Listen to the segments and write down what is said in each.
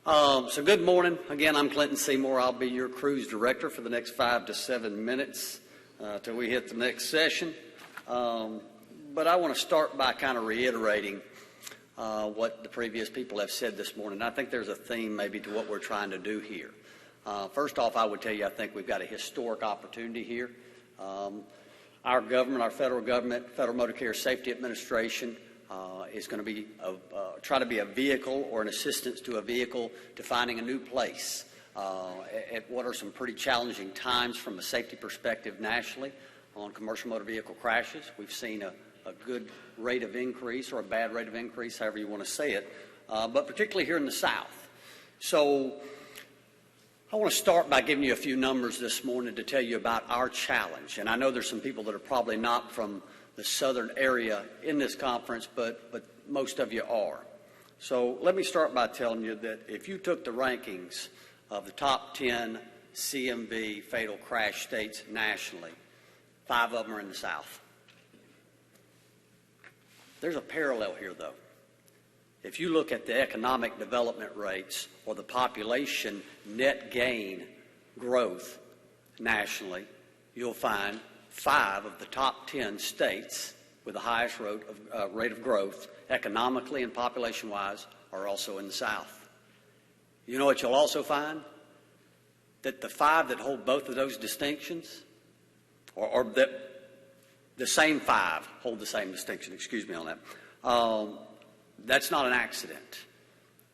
So good morning. Again, I'm Clinton Seymour. I'll be your cruise director for the next 5 to 7 minutes till we hit the next session. But I want to start by kind of reiterating what the previous people have said this morning. I think there's a theme maybe to what we're trying to do here. First off, I would tell you I think we've got a historic opportunity here. Our government, our federal government, Federal Motor Carrier Safety Administration, is going to be try to be a vehicle or an assistance to a vehicle to finding a new place at what are some pretty challenging times from a safety perspective nationally on commercial motor vehicle crashes. We've seen a good rate of increase or a bad rate of increase, however you want to say it, but particularly here in the South. So I want to start by giving you a few numbers this morning to tell you about our challenge. And I know there's some people that are probably not from the southern area in this conference, but most of you are. So let me start by telling you that if you took the rankings of the top 10 CMV fatal crash states nationally, 5 of them are in the South. There's a parallel here, though. If you look at the economic development rates or the population net gain growth nationally, you'll find 5 of the top 10 states with the highest rate of growth economically and population-wise are also in the South. You know what you'll also find? That the 5 that hold both of those distinctions, or that the same 5 hold the same distinction, excuse me on that, that's not an accident.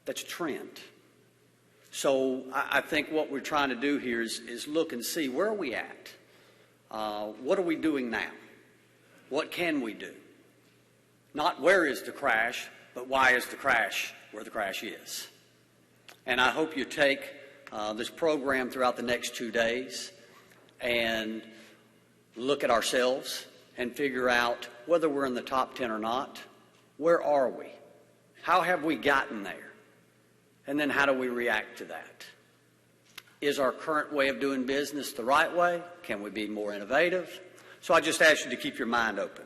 That's a trend. So I think what we're trying to do here is look and see, where are we at? What are we doing now? What can we do? Not where is the crash, but why is the crash where the crash is? And I hope you take this program throughout the next 2 days and look at ourselves and figure out whether we're in the top 10 or not. Where are we? How have we gotten there? And then how do we react to that? Is our current way of doing business the right way? Can we be more innovative? So I just ask you to keep your mind open.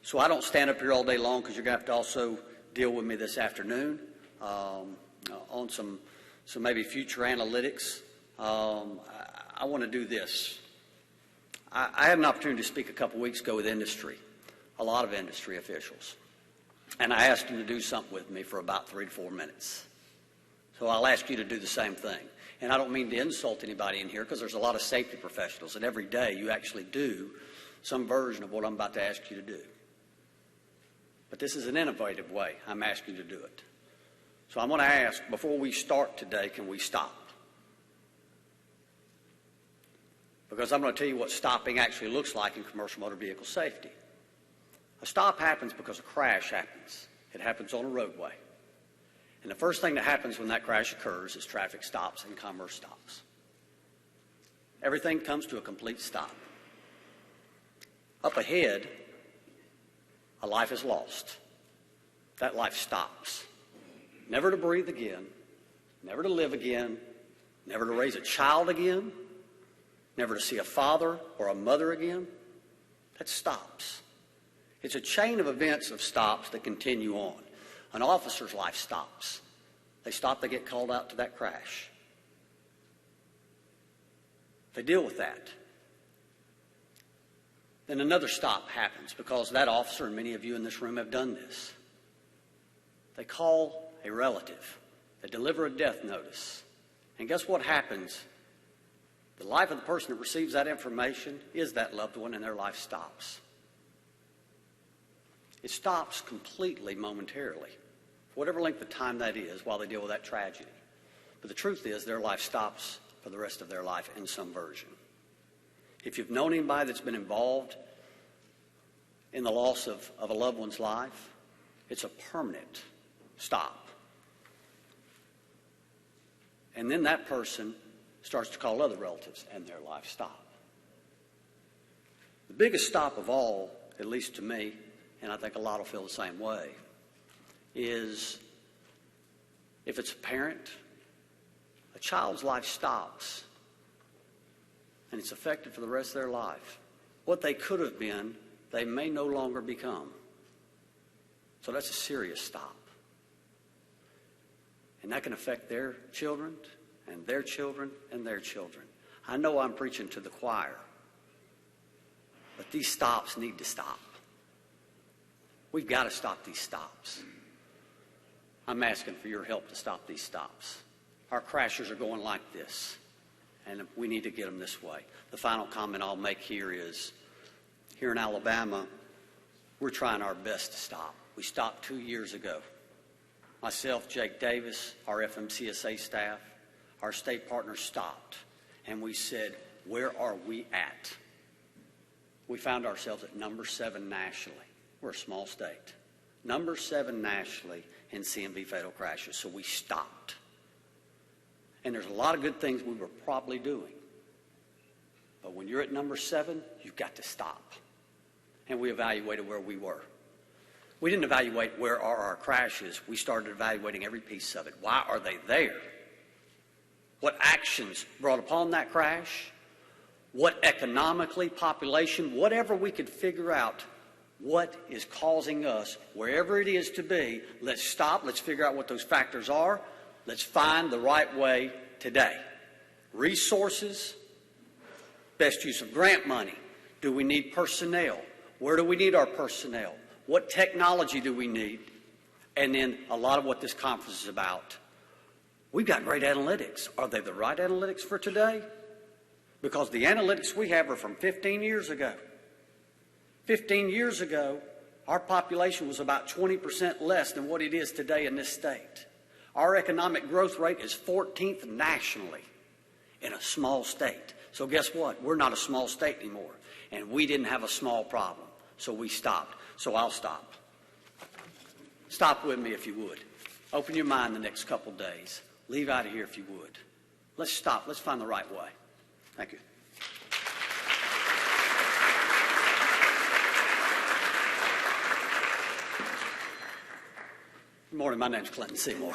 So I don't stand up here all day long because you're going to have to also deal with me this afternoon on some maybe future analytics. I want to do this. I had an opportunity to speak a couple weeks ago with industry, a lot of industry officials. And I asked them to do something with me for about 3 to 4 minutes. So I'll ask you to do the same thing. And I don't mean to insult anybody in here because there's a lot of safety professionals, and every day you actually do some version of what I'm about to ask you to do. But this is an innovative way I'm asking you to do it. So I'm going to ask, before we start today, can we stop? Because I'm going to tell you what stopping actually looks like in commercial motor vehicle safety. A stop happens because a crash happens. It happens on a roadway. And the first thing that happens when that crash occurs is traffic stops and commerce stops. Everything comes to a complete stop. Up ahead, a life is lost. That life stops. Never to breathe again, never to live again, never to raise a child again, never to see a father or a mother again. That stops. It's a chain of events of stops that continue on. An officer's life stops. They stop, they get called out to that crash. They deal with that. Then another stop happens because that officer, and many of you in this room have done this. They call a relative. They deliver a death notice. And guess what happens? The life of the person that receives that information is that loved one, and their life stops. It stops completely momentarily, for whatever length of time that is, while they deal with that tragedy. But the truth is their life stops for the rest of their life in some version. If you've known anybody that's been involved in the loss of a loved one's life, it's a permanent stop. And then that person starts to call other relatives, and their life stop. The biggest stop of all, at least to me, and I think a lot will feel the same way, is if it's a parent, a child's life stops and it's affected for the rest of their life. What they could have been, they may no longer become. So that's a serious stop. And that can affect their children and their children and their children. I know I'm preaching to the choir, but these stops need to stop. We've got to stop these stops. I'm asking for your help to stop these stops. Our crashers are going like this, and we need to get them this way. The final comment I'll make here is, here in Alabama, we're trying our best to stop. We stopped 2 years ago. Myself, Jake Davis, our FMCSA staff, our state partners stopped, and we said, where are we at? We found ourselves at number 7 nationally. We're a small state. Number 7 nationally in CMV fatal crashes, so we stopped. And there's a lot of good things we were probably doing. But when you're at number 7, you've got to stop. And we evaluated where we were. We didn't evaluate where are our crashes. We started evaluating every piece of it. Why are they there? What actions brought upon that crash? What economically, population, whatever we could figure out, what is causing us, wherever it is to be, let's stop, let's figure out what those factors are, let's find the right way today. Resources, best use of grant money. Do we need personnel? Where do we need our personnel? What technology do we need? And then a lot of what this conference is about. We've got great analytics. Are they the right analytics for today? Because the analytics we have are from 15 years ago. 15 years ago, our population was about 20% less than what it is today in this state. Our economic growth rate is 14th nationally in a small state. So guess what? We're not a small state anymore. And we didn't have a small problem. So we stopped. So I'll stop. Stop with me if you would. Open your mind the next couple days. Leave out of here if you would. Let's stop. Let's find the right way. Thank you. Good morning. My name's Clinton Seymour.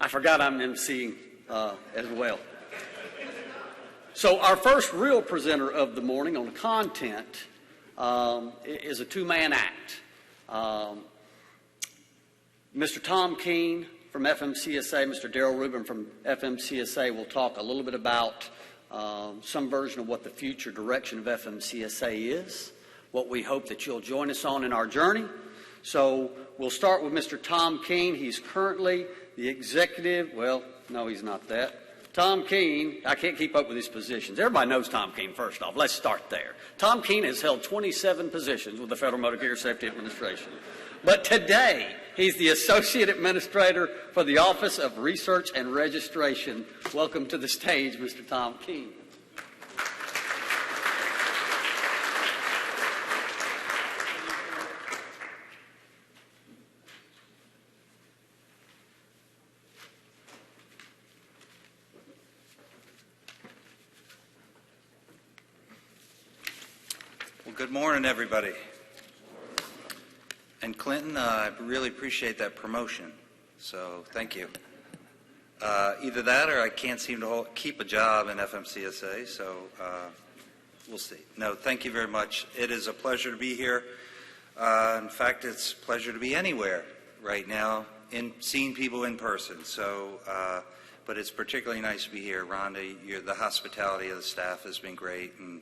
I forgot I'm emceeing as well. So our first real presenter of the morning on content is a two-man act. Mr. Tom Keane from FMCSA, Mr. Darrell Ruban from FMCSA will talk a little bit about some version of what the future direction of FMCSA is, what we hope that you'll join us on in our journey. So we'll start with Mr. Tom Keane. He's currently the executive, well, no, he's not that. Tom Keane, I can't keep up with his positions. Everybody knows Tom Keane, first off. Let's start there. Tom Keane has held 27 positions with the Federal Motor Carrier Safety Administration. But today, he's the Associate Administrator for the Office of Research and Registration. Welcome to the stage, Mr. Tom Keane. Good morning, everybody. And Clinton, I really appreciate that promotion, so thank you. Either that or I can't seem to keep a job in FMCSA, so we'll see. No, thank you very much. It is a pleasure to be here. In fact, it's a pleasure to be anywhere right now, seeing people in person. So, but it's particularly nice to be here. Rhonda, the hospitality of the staff has been great, and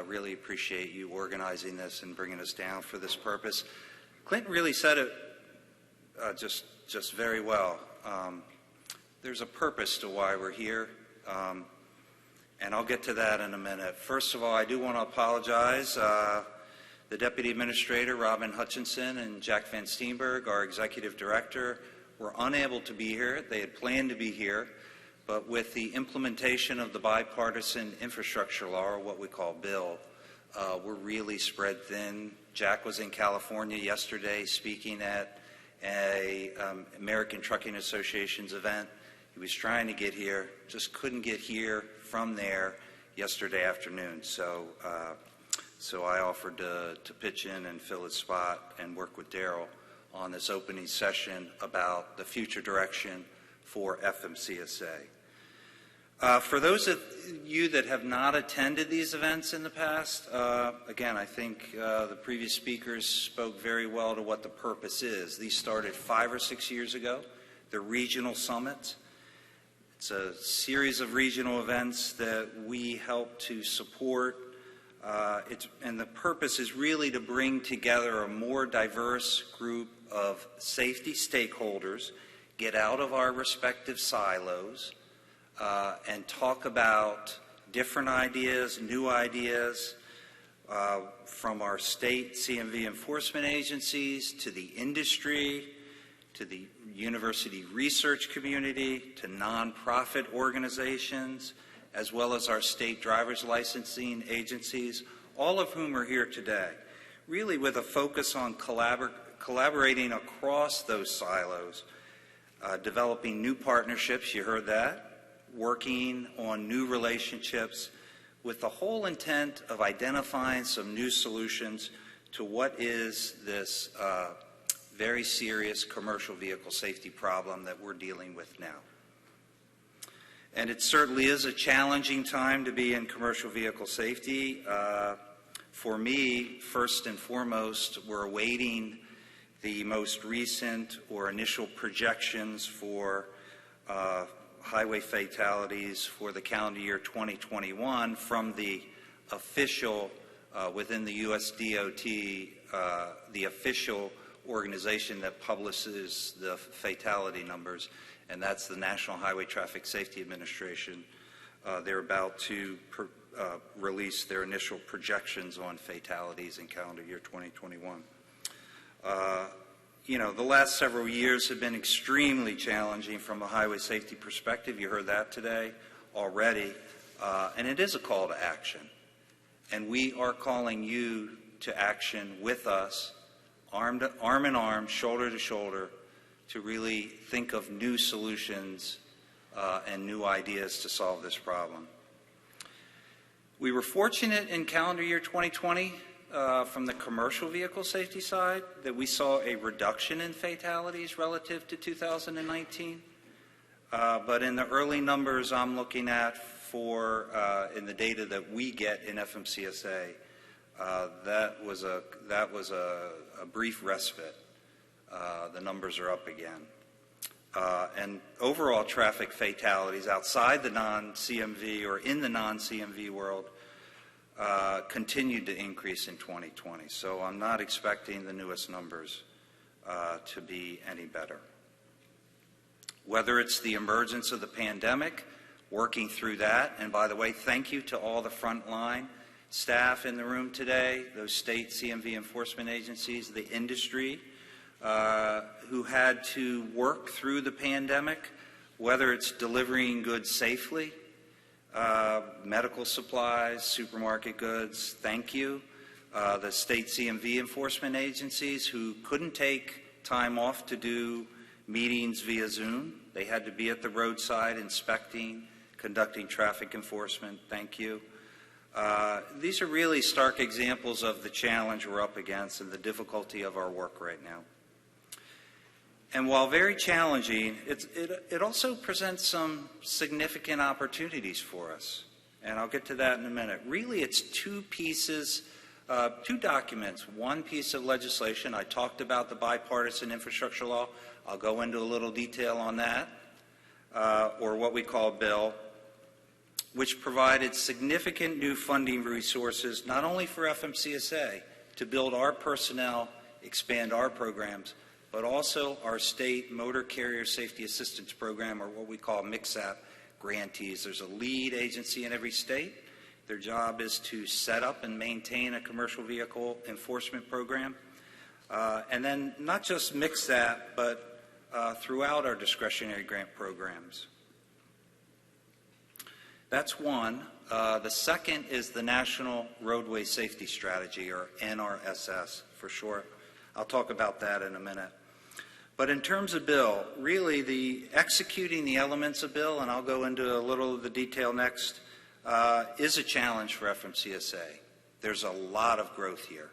really appreciate you organizing this and bringing us down for this purpose. Clinton really said it just very well. There's a purpose to why we're here, and I'll get to that in a minute. First of all, I do want to apologize. The Deputy Administrator, Robin Hutchinson, and Jack Van Steenberg, our Executive Director, were unable to be here. They had planned to be here. But with the implementation of the bipartisan infrastructure law, or what we call bill, we're really spread thin. Jack was in California yesterday speaking at a American Trucking Association's event. He was trying to get here, just couldn't get here from there yesterday afternoon. So I offered to pitch in and fill his spot and work with Darrell on this opening session about the future direction for FMCSA. For those of you that have not attended these events in the past, again, I think the previous speakers spoke very well to what the purpose is. These started 5 or 6 years ago. They're regional summits. It's a series of regional events that we help to support. And the purpose is really to bring together a more diverse group of safety stakeholders, get out of our respective silos, and talk about different ideas, new ideas, from our state CMV enforcement agencies to the industry, to the university research community, to nonprofit organizations, as well as our state driver's licensing agencies, all of whom are here today, really with a focus on collaborating across those silos, developing new partnerships, you heard that, working on new relationships with the whole intent of identifying some new solutions to what is this very serious commercial vehicle safety problem that we're dealing with now. And it certainly is a challenging time to be in commercial vehicle safety. For me, first and foremost, we're awaiting the most recent or initial projections for highway fatalities for the calendar year 2021 from the official, within the US DOT, the official organization that publishes the fatality numbers, and that's the National Highway Traffic Safety Administration. They're about to release their initial projections on fatalities in calendar year 2021. You know, the last several years have been extremely challenging from a highway safety perspective. You heard that today already. And it is a call to action. And we are calling you to action with us, arm in arm, shoulder to shoulder, to really think of new solutions and new ideas to solve this problem. We were fortunate in calendar year 2020 from the commercial vehicle safety side that we saw a reduction in fatalities relative to 2019. But in the early numbers I'm looking at for in the data that we get in FMCSA, that was a brief respite. The numbers are up again. And overall traffic fatalities outside the non-CMV or in the non-CMV world continued to increase in 2020. So I'm not expecting the newest numbers to be any better. Whether it's the emergence of the pandemic, working through that, and by the way, thank you to all the frontline staff in the room today, those state CMV enforcement agencies, the industry, who had to work through the pandemic, whether it's delivering goods safely, medical supplies, supermarket goods, thank you. The state CMV enforcement agencies who couldn't take time off to do meetings via Zoom. They had to be at the roadside inspecting, conducting traffic enforcement, thank you. These are really stark examples of the challenge we're up against and the difficulty of our work right now. And while very challenging, it also presents some significant opportunities for us. And I'll get to that in a minute. Really, it's two pieces, two documents. One piece of legislation, I talked about the bipartisan infrastructure law. I'll go into a little detail on that, or what we call bill, which provided significant new funding resources, not only for FMCSA to build our personnel, expand our programs, but also our state motor carrier safety assistance program, or what we call MCSAP grantees. There's a lead agency in every state. Their job is to set up and maintain a commercial vehicle enforcement program. And then not just MCSAP, but throughout our discretionary grant programs. That's one. The second is the National Roadway Safety Strategy, or NRSS for short. I'll talk about that in a minute. But in terms of bill, really the executing the elements of bill, and I'll go into a little of the detail next, is a challenge for FMCSA. There's a lot of growth here.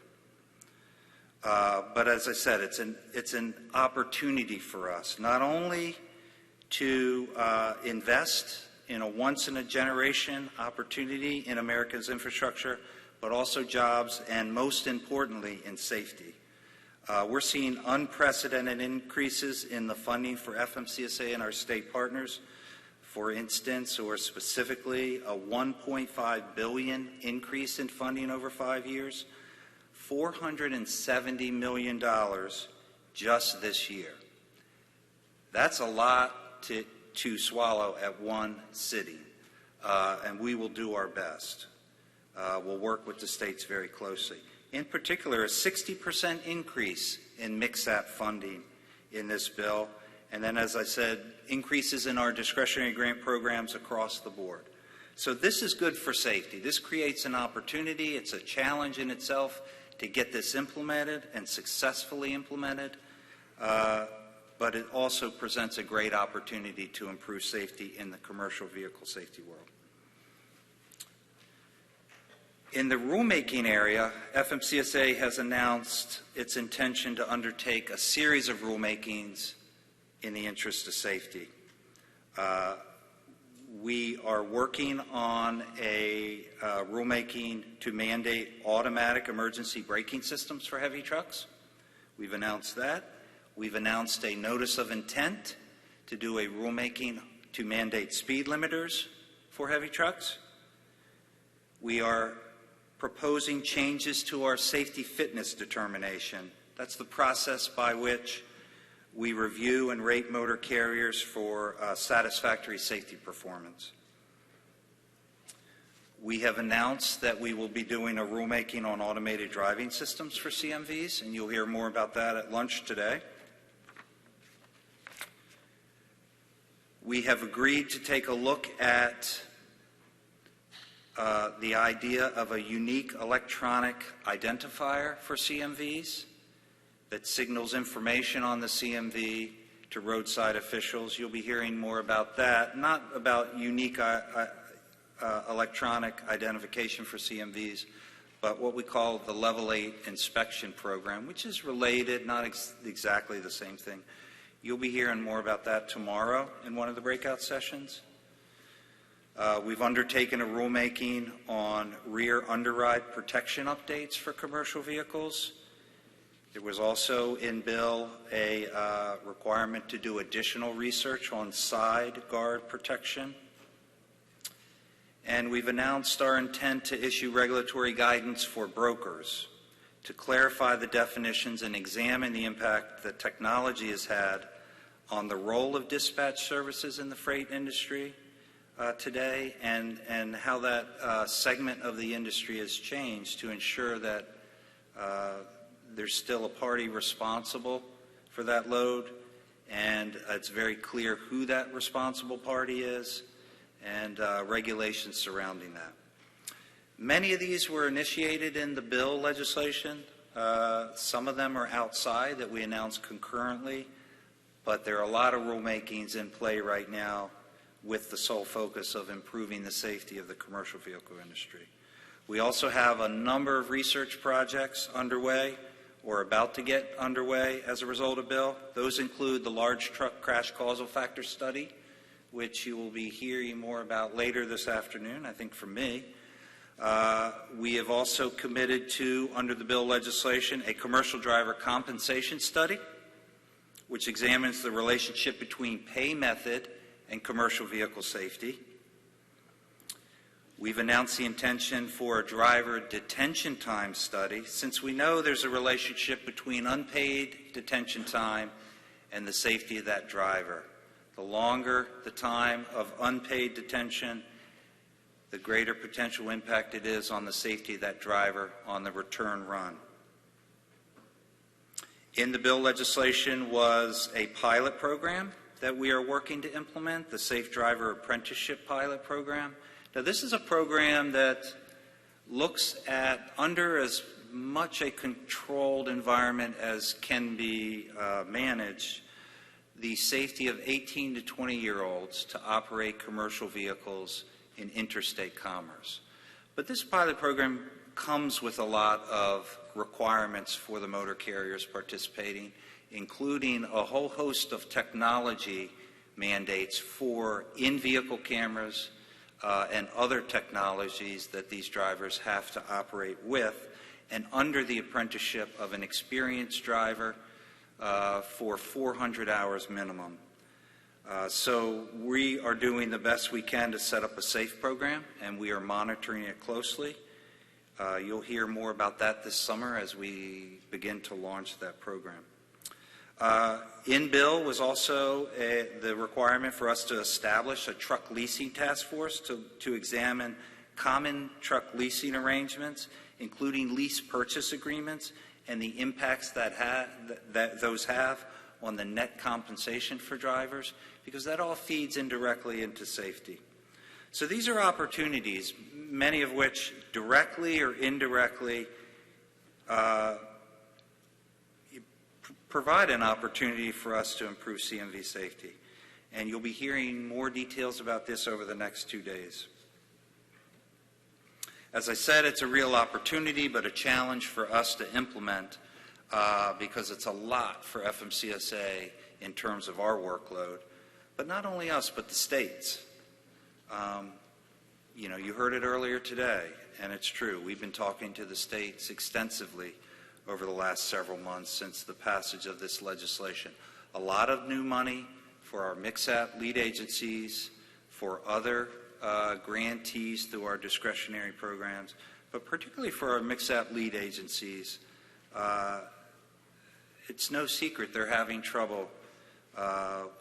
But as I said, it's an opportunity for us, not only to invest in a once-in-a-generation opportunity in America's infrastructure, but also jobs and, most importantly, in safety. We're seeing unprecedented increases in the funding for FMCSA and our state partners. For instance, or specifically, a $1.5 billion increase in funding over 5 years, $470 million just this year. That's a lot to swallow at one sitting, and we will do our best. We'll work with the states very closely. In particular, a 60% increase in MCSAP funding in this bill, and then, as I said, increases in our discretionary grant programs across the board. So this is good for safety. This creates an opportunity. It's a challenge in itself to get this implemented and successfully implemented, but it also presents a great opportunity to improve safety in the commercial vehicle safety world. In the rulemaking area, FMCSA has announced its intention to undertake a series of rulemakings in the interest of safety. We are working on a rulemaking to mandate automatic emergency braking systems for heavy trucks. We've announced that. We've announced a notice of intent to do a rulemaking to mandate speed limiters for heavy trucks. We are proposing changes to our safety fitness determination. That's the process by which we review and rate motor carriers for satisfactory safety performance. We have announced that we will be doing a rulemaking on automated driving systems for CMVs, and you'll hear more about that at lunch today. We have agreed to take a look at the idea of a unique electronic identifier for CMVs that signals information on the CMV to roadside officials. You'll be hearing more about that, not about unique electronic identification for CMVs, but what we call the Level 8 inspection program, which is related, not exactly the same thing. You'll be hearing more about that tomorrow in one of the breakout sessions. We've undertaken a rulemaking on rear underride protection updates for commercial vehicles. There was also in bill a requirement to do additional research on side guard protection. And we've announced our intent to issue regulatory guidance for brokers to clarify the definitions and examine the impact that technology has had on the role of dispatch services in the freight industry today, and how that segment of the industry has changed to ensure that there's still a party responsible for that load, and it's very clear who that responsible party is, and regulations surrounding that. Many of these were initiated in the bill legislation. Some of them are outside that we announced concurrently, but there are a lot of rulemakings in play right now with the sole focus of improving the safety of the commercial vehicle industry. We also have a number of research projects underway or about to get underway as a result of bill. Those include the large truck crash causal factor study, which you will be hearing more about later this afternoon, I think from me. We have also committed to, under the bill legislation, a commercial driver compensation study, which examines the relationship between pay method and commercial vehicle safety. We've announced the intention for a driver detention time study, since we know there's a relationship between unpaid detention time and the safety of that driver. The longer the time of unpaid detention, the greater potential impact it is on the safety of that driver on the return run. In the bill legislation was a pilot program that we are working to implement, the Safe Driver Apprenticeship Pilot Program. Now, this is a program that looks at, under as much a controlled environment as can be managed, the safety of 18 to 20-year-olds to operate commercial vehicles in interstate commerce. But this pilot program comes with a lot of requirements for the motor carriers participating, including a whole host of technology mandates for in-vehicle cameras and other technologies that these drivers have to operate with, and under the apprenticeship of an experienced driver for 400 hours minimum. So we are doing the best we can to set up a safe program, and we are monitoring it closely. You'll hear more about that this summer as we begin to launch that program. In bill was also the requirement for us to establish a truck leasing task force to examine common truck leasing arrangements, including lease purchase agreements, and the impacts that those have on the net compensation for drivers, because that all feeds indirectly into safety. So these are opportunities, many of which directly or indirectly provide an opportunity for us to improve CMV safety. And you'll be hearing more details about this over the next 2 days. As I said, it's a real opportunity, but a challenge for us to implement because it's a lot for FMCSA in terms of our workload. But not only us, but the states. You know, you heard it earlier today, and it's true. We've been talking to the states extensively over the last several months since the passage of this legislation. A lot of new money for our MCSAP lead agencies, for other grantees through our discretionary programs, but particularly for our MCSAP lead agencies. It's no secret they're having trouble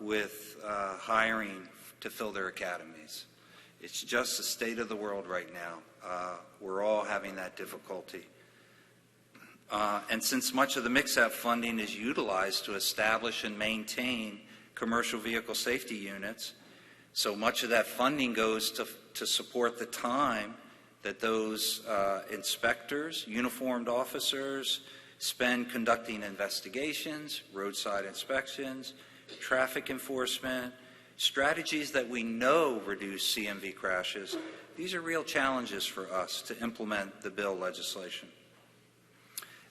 with hiring to fill their academies. It's just the state of the world right now. We're all having that difficulty. And since much of the MCSAP funding is utilized to establish and maintain commercial vehicle safety units, so much of that funding goes to support the time that those inspectors, uniformed officers, spend conducting investigations, roadside inspections, traffic enforcement, strategies that we know reduce CMV crashes. These are real challenges for us to implement the bill legislation.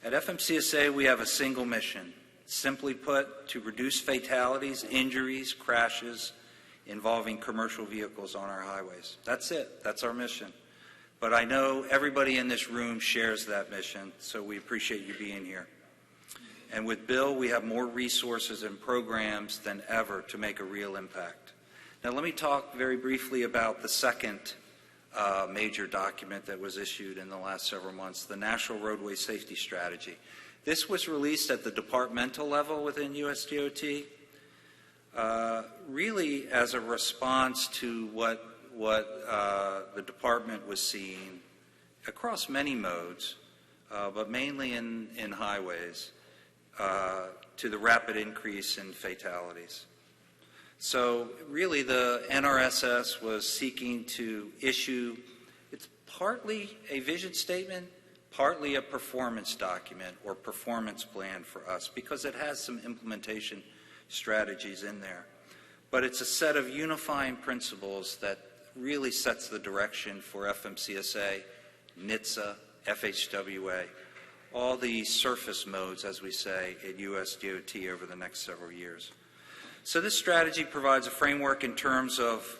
At FMCSA, we have a single mission, simply put, to reduce fatalities, injuries, crashes involving commercial vehicles on our highways. That's it. That's our mission. But I know everybody in this room shares that mission, so we appreciate you being here. And with Bill, we have more resources and programs than ever to make a real impact. Now, let me talk very briefly about the second major document that was issued in the last several months, the National Roadway Safety Strategy. This was released at the departmental level within USDOT, really as a response to what the department was seeing across many modes, but mainly in highways, to the rapid increase in fatalities. So really the NRSS was seeking to issue, it's partly a vision statement, partly a performance document or performance plan for us, because it has some implementation strategies in there. But it's a set of unifying principles that really sets the direction for FMCSA, NHTSA, FHWA, all the surface modes, as we say, at USDOT over the next several years. So this strategy provides a framework in terms of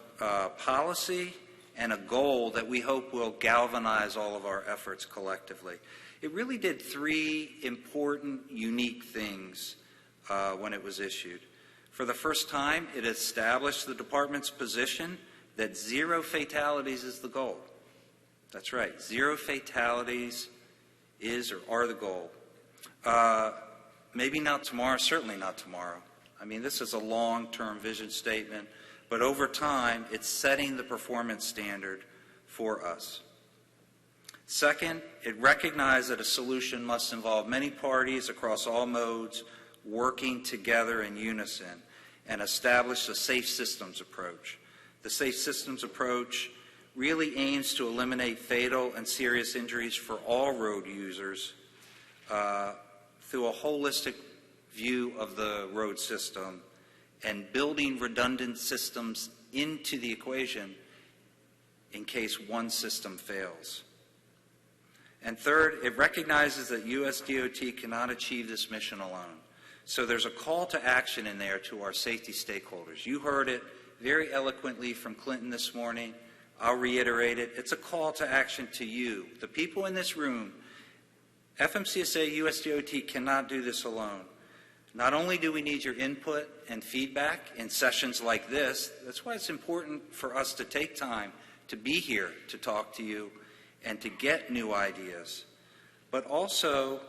policy and a goal that we hope will galvanize all of our efforts collectively. It really did three important, unique things when it was issued. For the first time, it established the department's position that zero fatalities is the goal. That's right, zero fatalities is or are the goal. Maybe not tomorrow, certainly not tomorrow. I mean, this is a long-term vision statement, but over time, it's setting the performance standard for us. Second, it recognized that a solution must involve many parties across all modes working together in unison, and established a safe systems approach. The safe systems approach really aims to eliminate fatal and serious injuries for all road users through a holistic view of the road system and building redundant systems into the equation in case one system fails. And third, it recognizes that USDOT cannot achieve this mission alone. So there's a call to action in there to our safety stakeholders. You heard it very eloquently from Clinton this morning. I'll reiterate it. It's a call to action to you, the people in this room. FMCSA, USDOT cannot do this alone. Not only do we need your input and feedback in sessions like this, that's why it's important for us to take time to be here to talk to you and to get new ideas, but also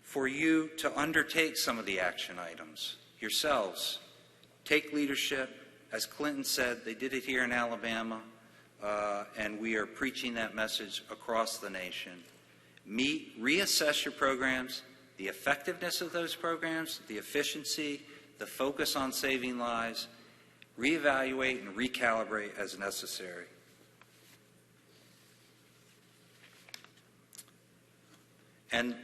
for you to undertake some of the action items yourselves. Take leadership. As Clinton said, they did it here in Alabama, and we are preaching that message across the nation. Reassess your programs, the effectiveness of those programs, the efficiency, the focus on saving lives, reevaluate and recalibrate as necessary. And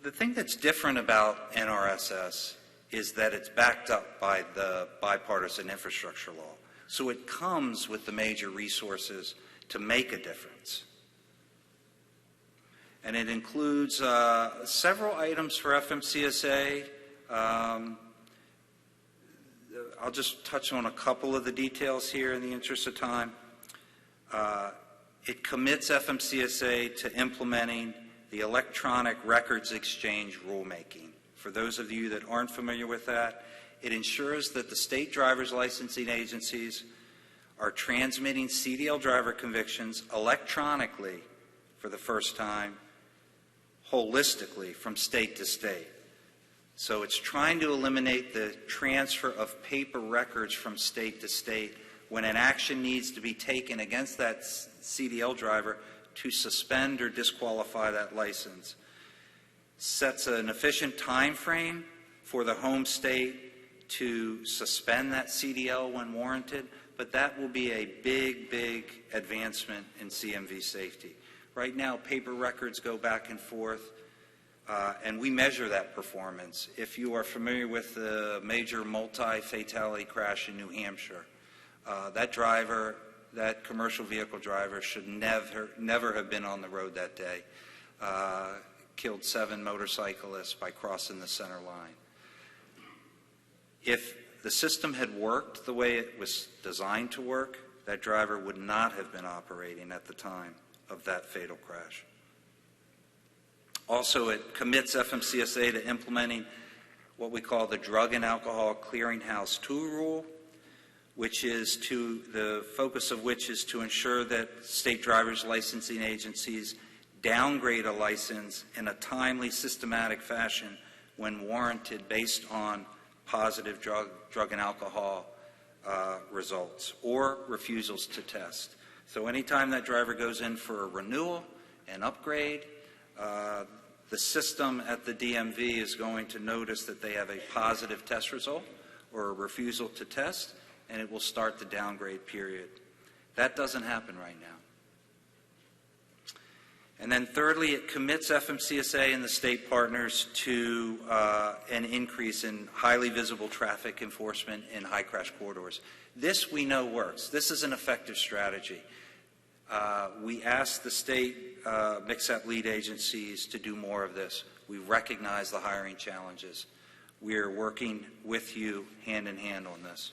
the thing that's different about NRSS is that it's backed up by the bipartisan infrastructure law. So it comes with the major resources to make a difference. And it includes several items for FMCSA. I'll just touch on a couple of the details here in the interest of time. It commits FMCSA to implementing the electronic records exchange rulemaking. For those of you that aren't familiar with that, it ensures that the state driver's licensing agencies are transmitting CDL driver convictions electronically for the first time, holistically from state to state. So it's trying to eliminate the transfer of paper records from state to state when an action needs to be taken against that CDL driver to suspend or disqualify that license. Sets an efficient time frame for the home state to suspend that CDL when warranted, but that will be a big, big advancement in CMV safety. Right now, paper records go back and forth, and we measure that performance. If you are familiar with the major multi-fatality crash in New Hampshire, that driver, that commercial vehicle driver, should never have been on the road that day. Killed 7 motorcyclists by crossing the center line. If the system had worked the way it was designed to work, that driver would not have been operating at the time of that fatal crash. Also, it commits FMCSA to implementing what we call the Drug and Alcohol Clearinghouse 2 rule, which is the focus of which is to ensure that state driver's licensing agencies downgrade a license in a timely, systematic fashion when warranted based on positive drug and alcohol results or refusals to test. So anytime that driver goes in for a renewal, an upgrade, the system at the DMV is going to notice that they have a positive test result or a refusal to test, and it will start the downgrade period. That doesn't happen right now. And then thirdly, it commits FMCSA and the state partners to an increase in highly visible traffic enforcement in high crash corridors. This we know works. This is an effective strategy. We ask the state MCSAP lead agencies to do more of this. We recognize the hiring challenges. We are working with you hand in hand on this.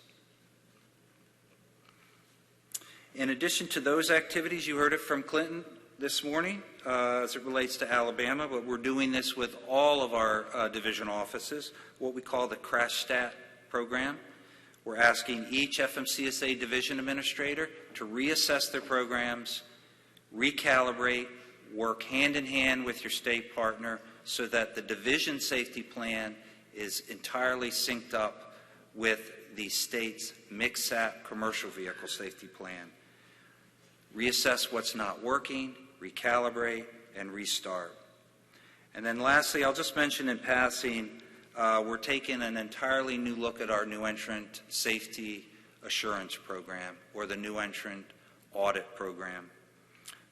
In addition to those activities, you heard it from Clinton this morning as it relates to Alabama, but we're doing this with all of our division offices, what we call the Crash Stat program. We're asking each FMCSA division administrator to reassess their programs, recalibrate, work hand in hand with your state partner so that the division safety plan is entirely synced up with the state's MCSAP commercial vehicle safety plan. Reassess what's not working, recalibrate, and restart. And then lastly, I'll just mention in passing, we're taking an entirely new look at our new entrant safety assurance program, or the new entrant audit program.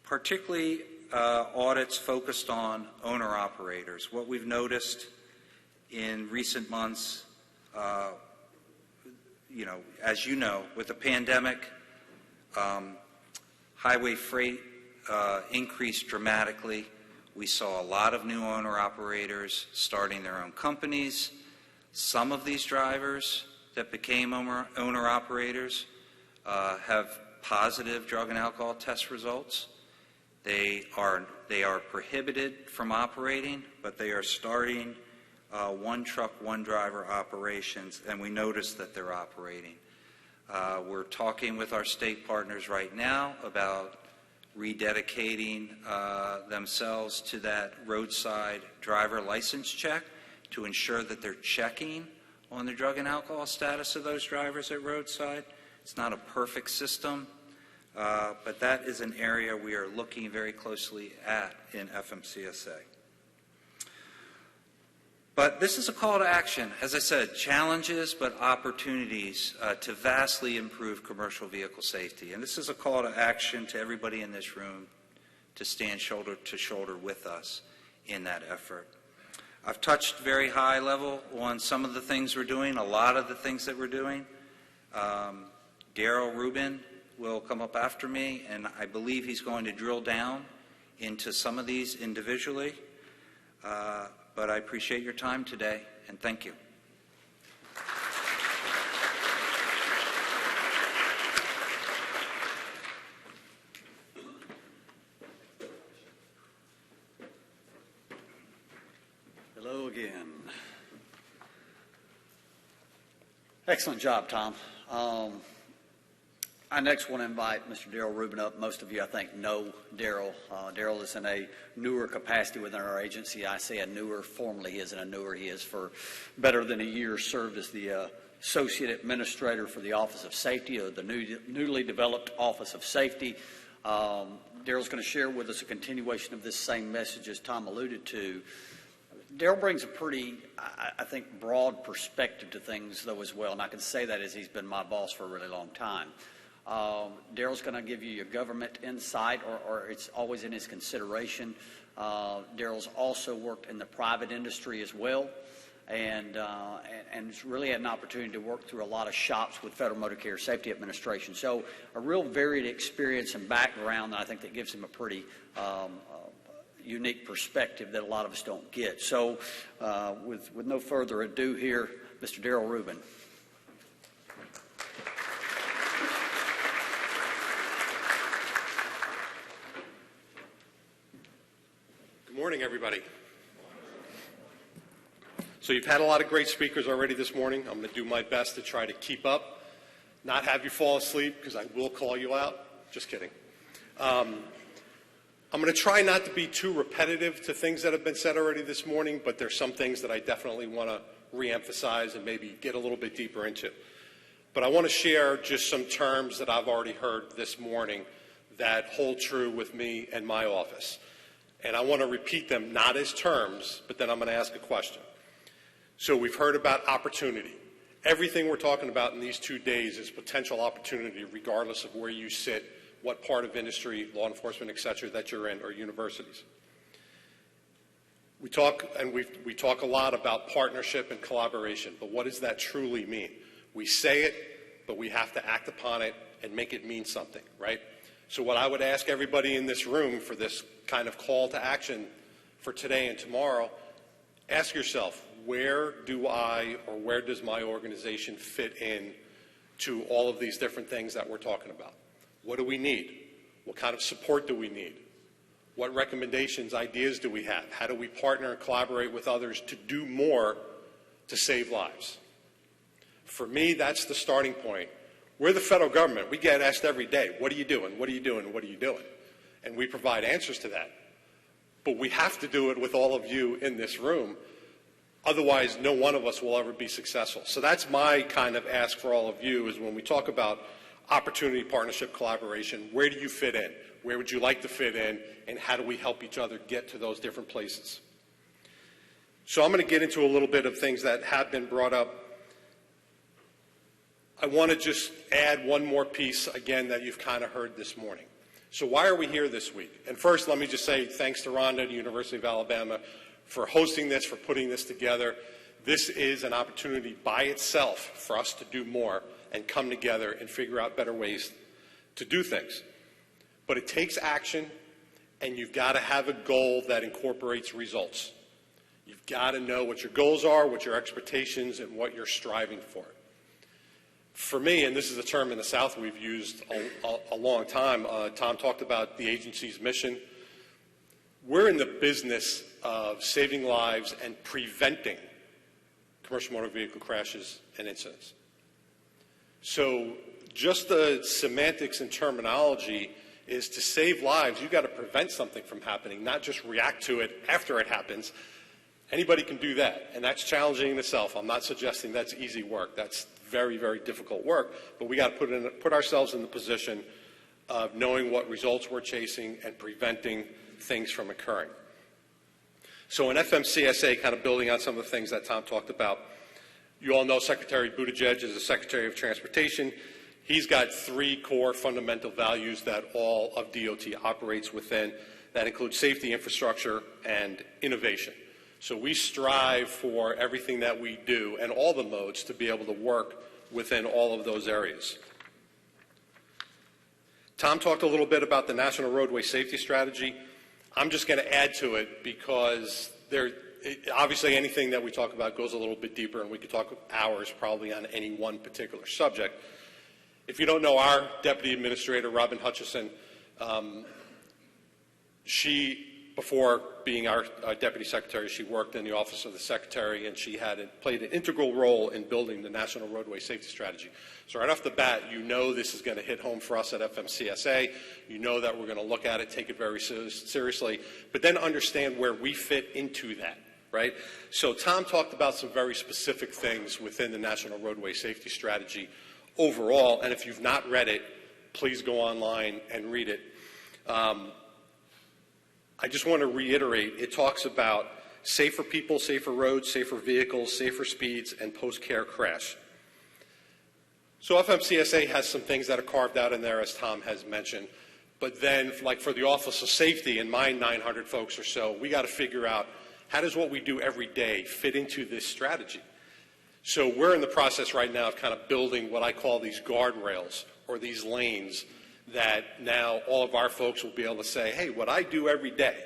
Particularly audits focused on owner-operators. What we've noticed in recent months, as you know, with the pandemic, highway freight increased dramatically. We saw a lot of new owner-operators starting their own companies. Some of these drivers that became owner-operators have positive drug and alcohol test results. They are prohibited from operating, but they are starting one truck, one driver operations, and we notice that they're operating. We're talking with our state partners right now about rededicating themselves to that roadside driver license check to ensure that they're checking on the drug and alcohol status of those drivers at roadside. It's not a perfect system, but that is an area we are looking very closely at in FMCSA. But this is a call to action. As I said, challenges but opportunities to vastly improve commercial vehicle safety. And this is a call to action to everybody in this room to stand shoulder to shoulder with us in that effort. I've touched very high level on some of the things we're doing, a lot of the things that we're doing. Darrell, Ruban will come up after me, and I believe he's going to drill down into some of these individually. But I appreciate your time today, and thank you. Hello again. Excellent job, Tom. I next want to invite Mr. Darrell Ruban up. Most of you, I think, know Darrell. Darrell is in a newer capacity within our agency. I say a newer. Formally, he isn't a newer. He is for better than a year served as the Associate Administrator for the Office of Safety, or the newly developed Office of Safety. Darrell's going to share with us a continuation of this same message as Tom alluded to. Darrell brings a pretty, I think, broad perspective to things, though, as well, and I can say that as he's been my boss for a really long time. Darrell's going to give you your government insight, or it's always in his consideration. Darrell's also worked in the private industry as well, and it's really had an opportunity to work through a lot of shops with Federal Motor Carrier Safety Administration. So a real varied experience and background, I think, that gives him a pretty unique perspective that a lot of us don't get. So with no further ado here, Mr. Darrell Ruban. Good morning, everybody. So you've had a lot of great speakers already this morning. I'm going to do my best to try to keep up, not have you fall asleep, because I will call you out. Just kidding. I'm going to try not to be too repetitive to things that have been said already this morning, but there's some things that I definitely want to reemphasize and maybe get a little bit deeper into. But I want to share just some terms that I've already heard this morning that hold true with me and my office. And I want to repeat them not as terms, but then I'm going to ask a question. So we've heard about opportunity. Everything we're talking about in these 2 days is potential opportunity, regardless of where you sit, what part of industry, law enforcement, et cetera, that you're in, or universities. We talk a lot about partnership and collaboration, but what does that truly mean? We say it, but we have to act upon it and make it mean something, right? So what I would ask everybody in this room for this kind of call to action for today and tomorrow, ask yourself, where do I or where does my organization fit in to all of these different things that we're talking about? What do we need? What kind of support do we need? What recommendations, ideas do we have? How do we partner and collaborate with others to do more to save lives? For me, that's the starting point. We're the federal government. We get asked every day, what are you doing? What are you doing? What are you doing? And we provide answers to that. But we have to do it with all of you in this room. Otherwise, no one of us will ever be successful. So that's my kind of ask for all of you, is when we talk about opportunity, partnership, collaboration, where do you fit in? Where would you like to fit in? And how do we help each other get to those different places? So I'm going to get into a little bit of things that have been brought up. I want to just add one more piece, again, that you've kind of heard this morning. So why are we here this week? And first, let me just say thanks to Rhonda and the University of Alabama for hosting this, for putting this together. This is an opportunity by itself for us to do more and come together and figure out better ways to do things. But it takes action, and you've got to have a goal that incorporates results. You've got to know what your goals are, what your expectations, and what you're striving for. For me, and this is a term in the South we've used a long time, Tom talked about the agency's mission. We're in the business of saving lives and preventing commercial motor vehicle crashes and incidents. So just the semantics and terminology is to save lives, you've got to prevent something from happening, not just react to it after it happens. Anybody can do that, and that's challenging in itself. I'm not suggesting that's easy work. That's very, very difficult work, but we got to put ourselves in the position of knowing what results we're chasing and preventing things from occurring. So in FMCSA, kind of building on some of the things that Tom talked about, you all know Secretary Buttigieg is the Secretary of Transportation. He's got 3 core fundamental values that all of DOT operates within. That includes safety, infrastructure, and innovation. So we strive for everything that we do and all the modes to be able to work within all of those areas. Tom talked a little bit about the National Roadway Safety Strategy. I'm just going to add to it because obviously anything that we talk about goes a little bit deeper, and we could talk hours probably on any one particular subject. If you don't know our Deputy Administrator, Ruban, before being our Deputy Secretary, she worked in the Office of the Secretary, and she played an integral role in building the National Roadway Safety Strategy. So right off the bat, you know this is going to hit home for us at FMCSA. You know that we're going to look at it, take it very seriously, but then understand where we fit into that, right? So Tom talked about some very specific things within the National Roadway Safety Strategy overall, and if you've not read it, please go online and read it. I just want to reiterate, it talks about safer people, safer roads, safer vehicles, safer speeds, and post-care crash. So FMCSA has some things that are carved out in there, as Tom has mentioned. But then, like for the Office of Safety and my 900 folks or so, we got to figure out how does what we do every day fit into this strategy. So we're in the process right now of kind of building what I call these guardrails or these lanes that now all of our folks will be able to say, hey, what I do every day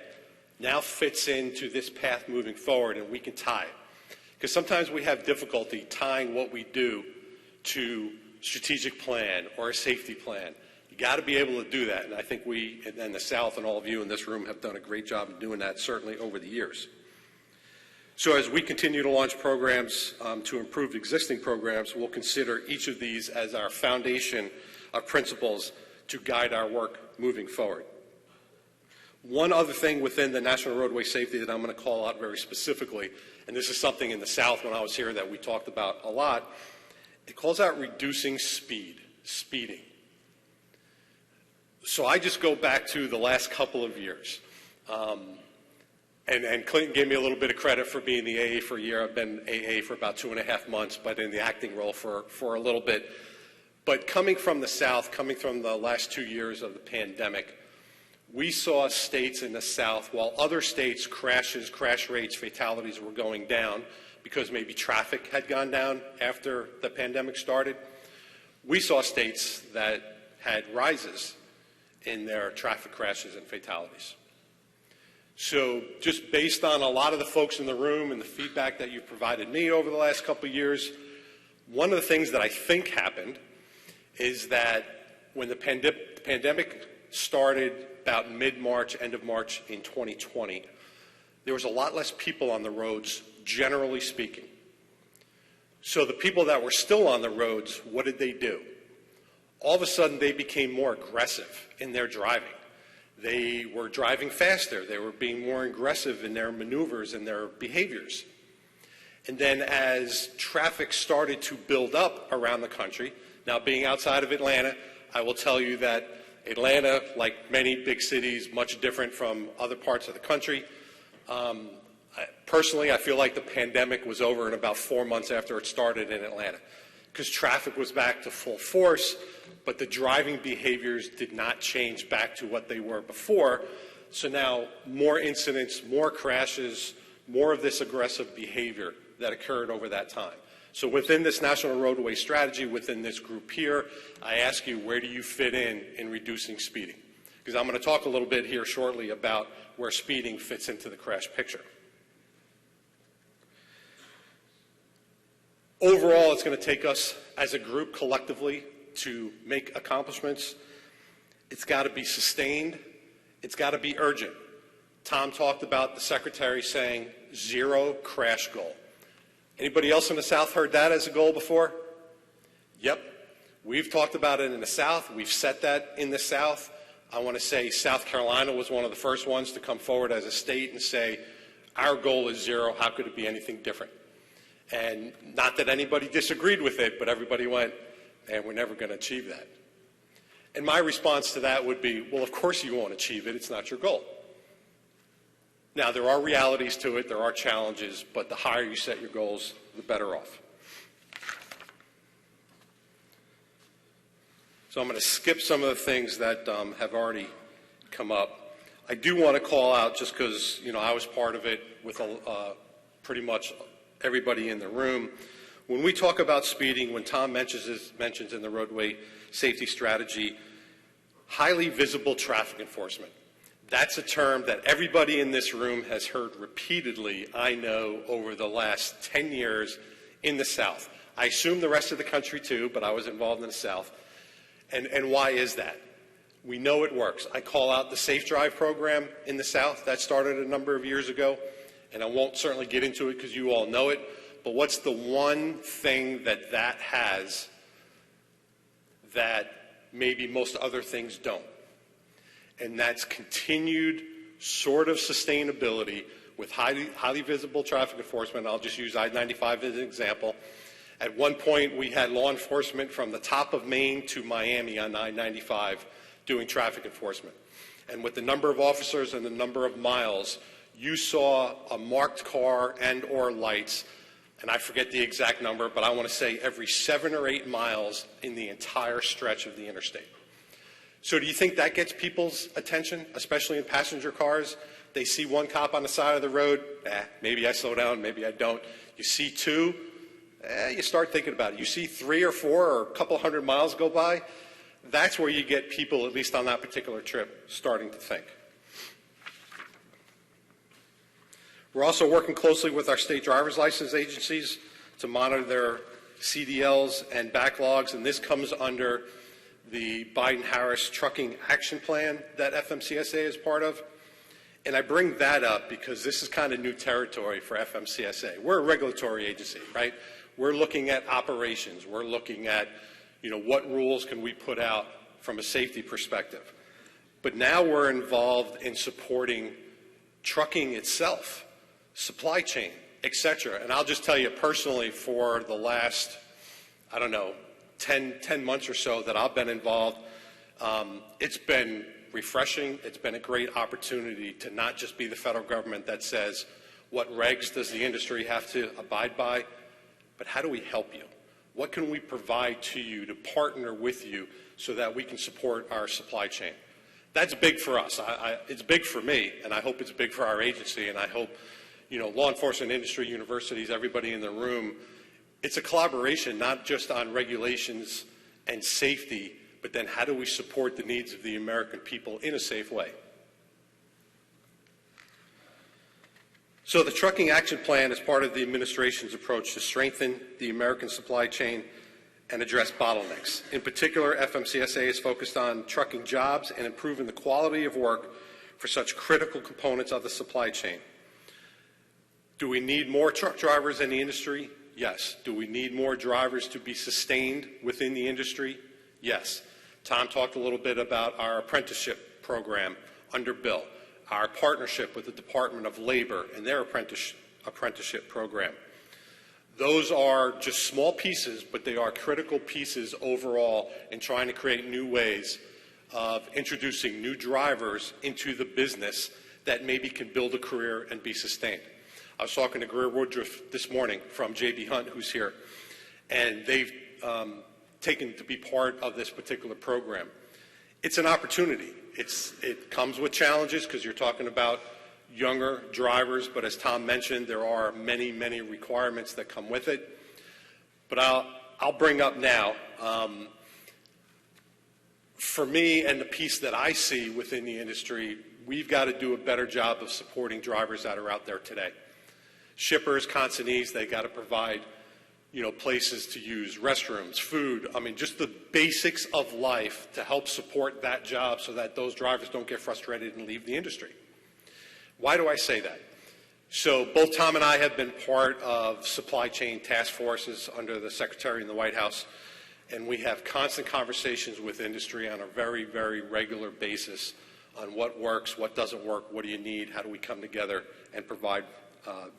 now fits into this path moving forward, and we can tie it. Because sometimes we have difficulty tying what we do to strategic plan or a safety plan. You got to be able to do that, and I think we in the South and all of you in this room have done a great job of doing that, certainly over the years. So as we continue to launch programs to improve existing programs, we'll consider each of these as our foundation of principles to guide our work moving forward. One other thing within the National Roadway Safety that I'm going to call out very specifically, and this is something in the South when I was here that we talked about a lot, it calls out reducing speeding. So I just go back to the last couple of years. And Clinton gave me a little bit of credit for being the AA for a year. I've been AA for about 2.5 months, but in the acting role for a little bit. But coming from the South, coming from the last 2 years of the pandemic, we saw states in the South, while other states' crash rates, fatalities were going down because maybe traffic had gone down after the pandemic started, we saw states that had rises in their traffic crashes and fatalities. So just based on a lot of the folks in the room and the feedback that you've provided me over the last couple of years, one of the things that I think happened is that when the pandemic started about mid-March, end of March in 2020, there was a lot less people on the roads, generally speaking. So the people that were still on the roads, what did they do? All of a sudden, they became more aggressive in their driving. They were driving faster. They were being more aggressive in their maneuvers and their behaviors. And then as traffic started to build up around the country, now being outside of Atlanta, I will tell you that Atlanta, like many big cities, much different from other parts of the country. Personally, I feel like the pandemic was over in about 4 months after it started in Atlanta, because traffic was back to full force, but the driving behaviors did not change back to what they were before. So now more incidents, more crashes, more of this aggressive behavior that occurred over that time. So within this National Roadway Strategy, within this group here, I ask you, where do you fit in reducing speeding? because I'm going to talk a little bit here shortly about where speeding fits into the crash picture. Overall, it's going to take us as a group collectively to make accomplishments. It's got to be sustained. It's got to be urgent. Tom talked about the Secretary saying 0 crash goal. Anybody else in the South heard that as a goal before? Yep. We've talked about it in the South. We've set that in the South. I want to say South Carolina was one of the first ones to come forward as a state and say, our goal is 0. How could it be anything different? And not that anybody disagreed with it, but everybody went, and we're never going to achieve that. And my response to that would be, well, of course you won't achieve it. It's not your goal. Now, there are realities to it. There are challenges. But the higher you set your goals, the better off. So I'm going to skip some of the things that have already come up. I do want to call out, just because, I was part of it with pretty much everybody in the room. When we talk about speeding, when Tom mentions in the roadway safety strategy, highly visible traffic enforcement. That's a term that everybody in this room has heard repeatedly, I know, over the last 10 years in the South. I assume the rest of the country too, but I was involved in the South. And why is that? We know it works. I call out the Safe Drive program in the South. That started a number of years ago, and I won't certainly get into it because you all know it. But what's the one thing that has that maybe most other things don't? And that's continued sort of sustainability with highly visible traffic enforcement. I'll just use I-95 as an example. At one point, we had law enforcement from the top of Maine to Miami on I-95 doing traffic enforcement. And with the number of officers and the number of miles, you saw a marked car and or lights, and I forget the exact number, but I want to say every 7 or 8 miles in the entire stretch of the interstate. So do you think that gets people's attention, especially in passenger cars? They see one cop on the side of the road, maybe I slow down, maybe I don't. You see 2, you start thinking about it. You see 3 or 4 or a couple hundred miles go by, that's where you get people, at least on that particular trip, starting to think. We're also working closely with our state driver's license agencies to monitor their CDLs and backlogs, and this comes under the Biden-Harris Trucking Action Plan that FMCSA is part of. And I bring that up because this is kind of new territory for FMCSA. We're a regulatory agency, right? We're looking at operations. We're looking at, what rules can we put out from a safety perspective. But now we're involved in supporting trucking itself, supply chain, et cetera. And I'll just tell you personally, for the last, 10 months or so that I've been involved, it's been refreshing. It's been a great opportunity to not just be the federal government that says, what regs does the industry have to abide by, but how do we help you? What can we provide to you to partner with you so that we can support our supply chain? That's big for us. It's big for me, and I hope it's big for our agency, and I hope, law enforcement, industry, universities, everybody in the room, it's a collaboration not just on regulations and safety, but then how do we support the needs of the American people in a safe way? So the Trucking Action Plan is part of the administration's approach to strengthen the American supply chain and address bottlenecks. In particular, FMCSA is focused on trucking jobs and improving the quality of work for such critical components of the supply chain. Do we need more truck drivers in the industry? Yes. Do we need more drivers to be sustained within the industry? Yes. Tom talked a little bit about our apprenticeship program under Bill, our partnership with the Department of Labor and their apprenticeship program. Those are just small pieces, but they are critical pieces overall in trying to create new ways of introducing new drivers into the business that maybe can build a career and be sustained. I was talking to Greer Woodruff this morning from J.B. Hunt, who's here, and they've taken to be part of this particular program. It's an opportunity. It comes with challenges because you're talking about younger drivers, but as Tom mentioned, there are many, many requirements that come with it. But I'll bring up now, For me and the piece that I see within the industry, we've got to do a better job of supporting drivers that are out there today. Shippers, consignees, they got to provide, places to use, restrooms, food. I mean, just the basics of life to help support that job so that those drivers don't get frustrated and leave the industry. Why do I say that? So both Tom and I have been part of supply chain task forces under the Secretary in the White House, and we have constant conversations with industry on a very, very regular basis on what works, what doesn't work, what do you need, how do we come together and provide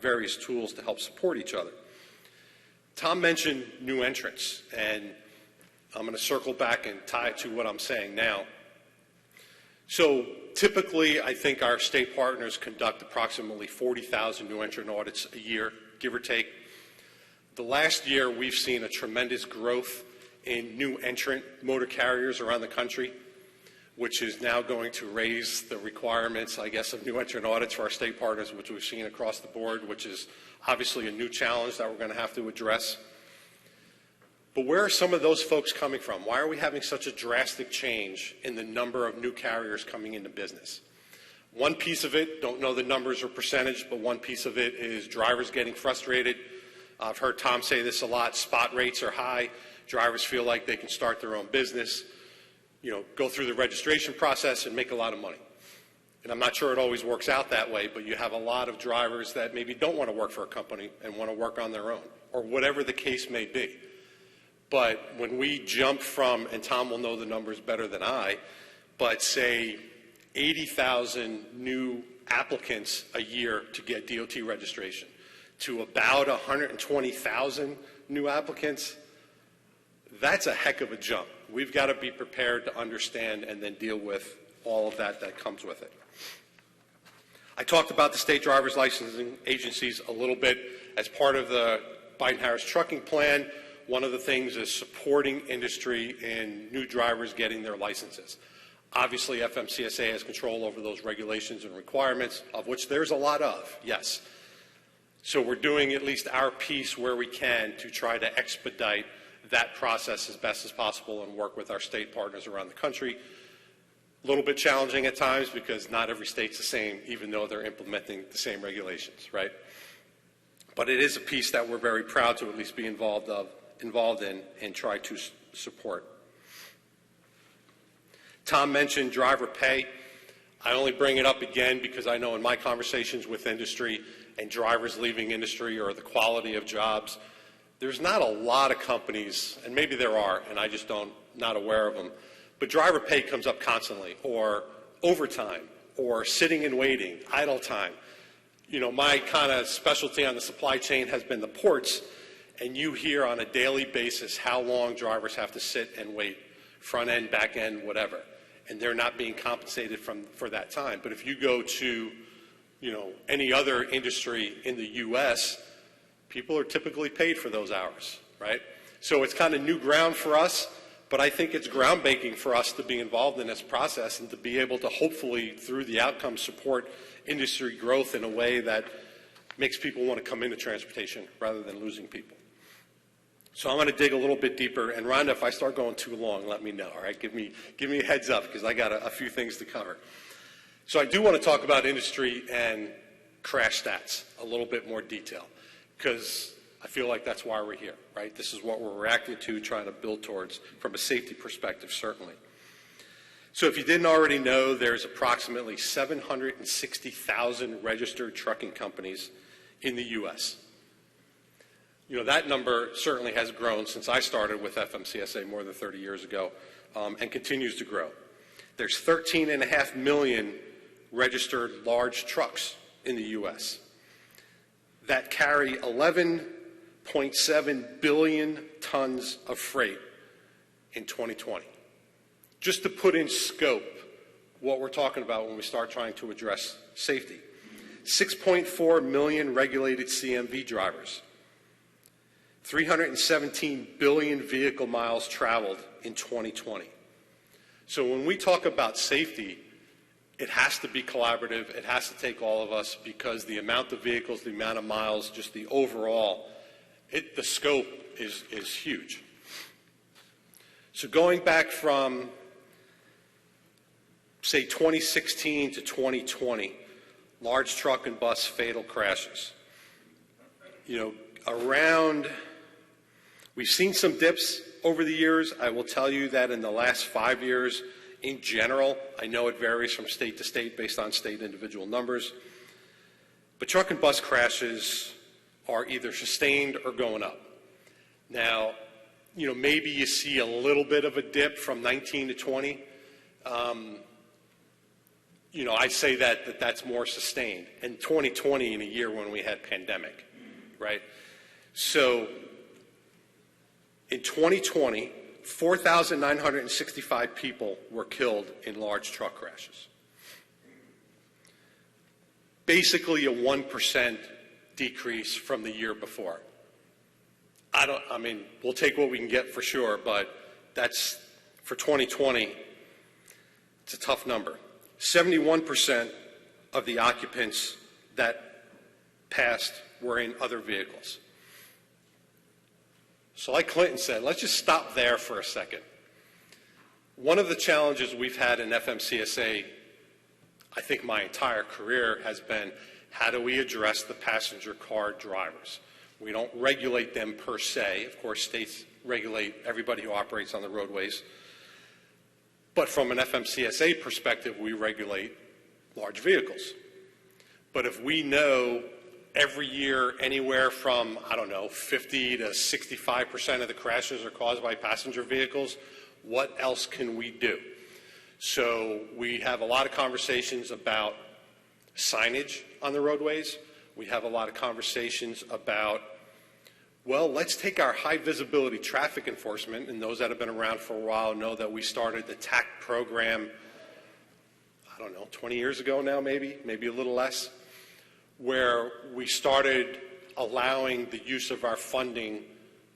various tools to help support each other. Tom mentioned new entrants, and I'm going to circle back and tie it to what I'm saying now. So typically, I think our state partners conduct approximately 40,000 new entrant audits a year, give or take. The last year, we've seen a tremendous growth in new entrant motor carriers around the country, which is now going to raise the requirements, I guess, of new entrant audits for our state partners, which we've seen across the board, which is obviously a new challenge that we're going to have to address. But where are some of those folks coming from? Why are we having such a drastic change in the number of new carriers coming into business? One piece of it, don't know the numbers or percentage, but one piece of it is drivers getting frustrated. I've heard Tom say this a lot, spot rates are high. Drivers feel like they can start their own business, go through the registration process and make a lot of money. And I'm not sure it always works out that way, but you have a lot of drivers that maybe don't want to work for a company and want to work on their own, or whatever the case may be. But when we jump from, and Tom will know the numbers better than I, but say 80,000 new applicants a year to get DOT registration to about 120,000 new applicants, that's a heck of a jump. We've got to be prepared to understand and then deal with all of that comes with it. I talked about the state driver's licensing agencies a little bit. As part of the Biden-Harris trucking plan, one of the things is supporting industry in new drivers getting their licenses. Obviously, FMCSA has control over those regulations and requirements, of which there's a lot of, yes. So we're doing at least our piece where we can to try to expedite that process as best as possible and work with our state partners around the country. A little bit challenging at times because not every state's the same, even though they're implementing the same regulations, right? But it is a piece that we're very proud to at least be involved in and try to support. Tom mentioned driver pay. I only bring it up again because I know in my conversations with industry and drivers leaving industry or the quality of jobs, there's not a lot of companies, and maybe there are, and I just not aware of them, but driver pay comes up constantly, or overtime, or sitting and waiting, idle time. My kind of specialty on the supply chain has been the ports, and you hear on a daily basis how long drivers have to sit and wait, front end, back end, whatever, and they're not being compensated for that time. But if you go to, any other industry in the U.S., people are typically paid for those hours, right? So it's kind of new ground for us, but I think it's groundbreaking for us to be involved in this process and to be able to hopefully, through the outcomes, support industry growth in a way that makes people want to come into transportation rather than losing people. So I'm going to dig a little bit deeper, and Rhonda, if I start going too long, let me know, all right? Give me a heads up because I got a few things to cover. So I do want to talk about industry and crash stats a little bit more detail because I feel like that's why we're here, right? This is what we're reacting to, trying to build towards from a safety perspective, certainly. So if you didn't already know, there's approximately 760,000 registered trucking companies in the U.S. That number certainly has grown since I started with FMCSA more than 30 years ago and continues to grow. There's 13.5 million registered large trucks in the U.S. that carry 11.7 billion tons of freight in 2020. Just to put in scope what we're talking about when we start trying to address safety. 6.4 million regulated CMV drivers. 317 billion vehicle miles traveled in 2020. So when we talk about safety, it has to be collaborative. It has to take all of us because the amount of vehicles, the amount of miles, just the overall, the scope is huge. So going back from say 2016 to 2020, large truck and bus fatal crashes. We've seen some dips over the years. I will tell you that in the last 5 years, in general, I know it varies from state to state based on state individual numbers, but truck and bus crashes are either sustained or going up. Now, maybe you see a little bit of a dip from 19 to 20. I'd say that's more sustained. And 2020 in a year when we had pandemic, right? So in 2020, 4,965 people were killed in large truck crashes. Basically a 1% decrease from the year before. We'll take what we can get for sure, but that's, for 2020, it's a tough number. 71% of the occupants that passed were in other vehicles. So like Clinton said, let's just stop there for a second. One of the challenges we've had in FMCSA, I think my entire career, has been how do we address the passenger car drivers? We don't regulate them per se. Of course, states regulate everybody who operates on the roadways. But from an FMCSA perspective, we regulate large vehicles. But if we know every year anywhere from, 50 to 65% of the crashes are caused by passenger vehicles, what else can we do? So we have a lot of conversations about signage on the roadways. We have a lot of conversations about, let's take our high visibility traffic enforcement, and those that have been around for a while know that we started the TAC program, 20 years ago now, maybe a little less, where we started allowing the use of our funding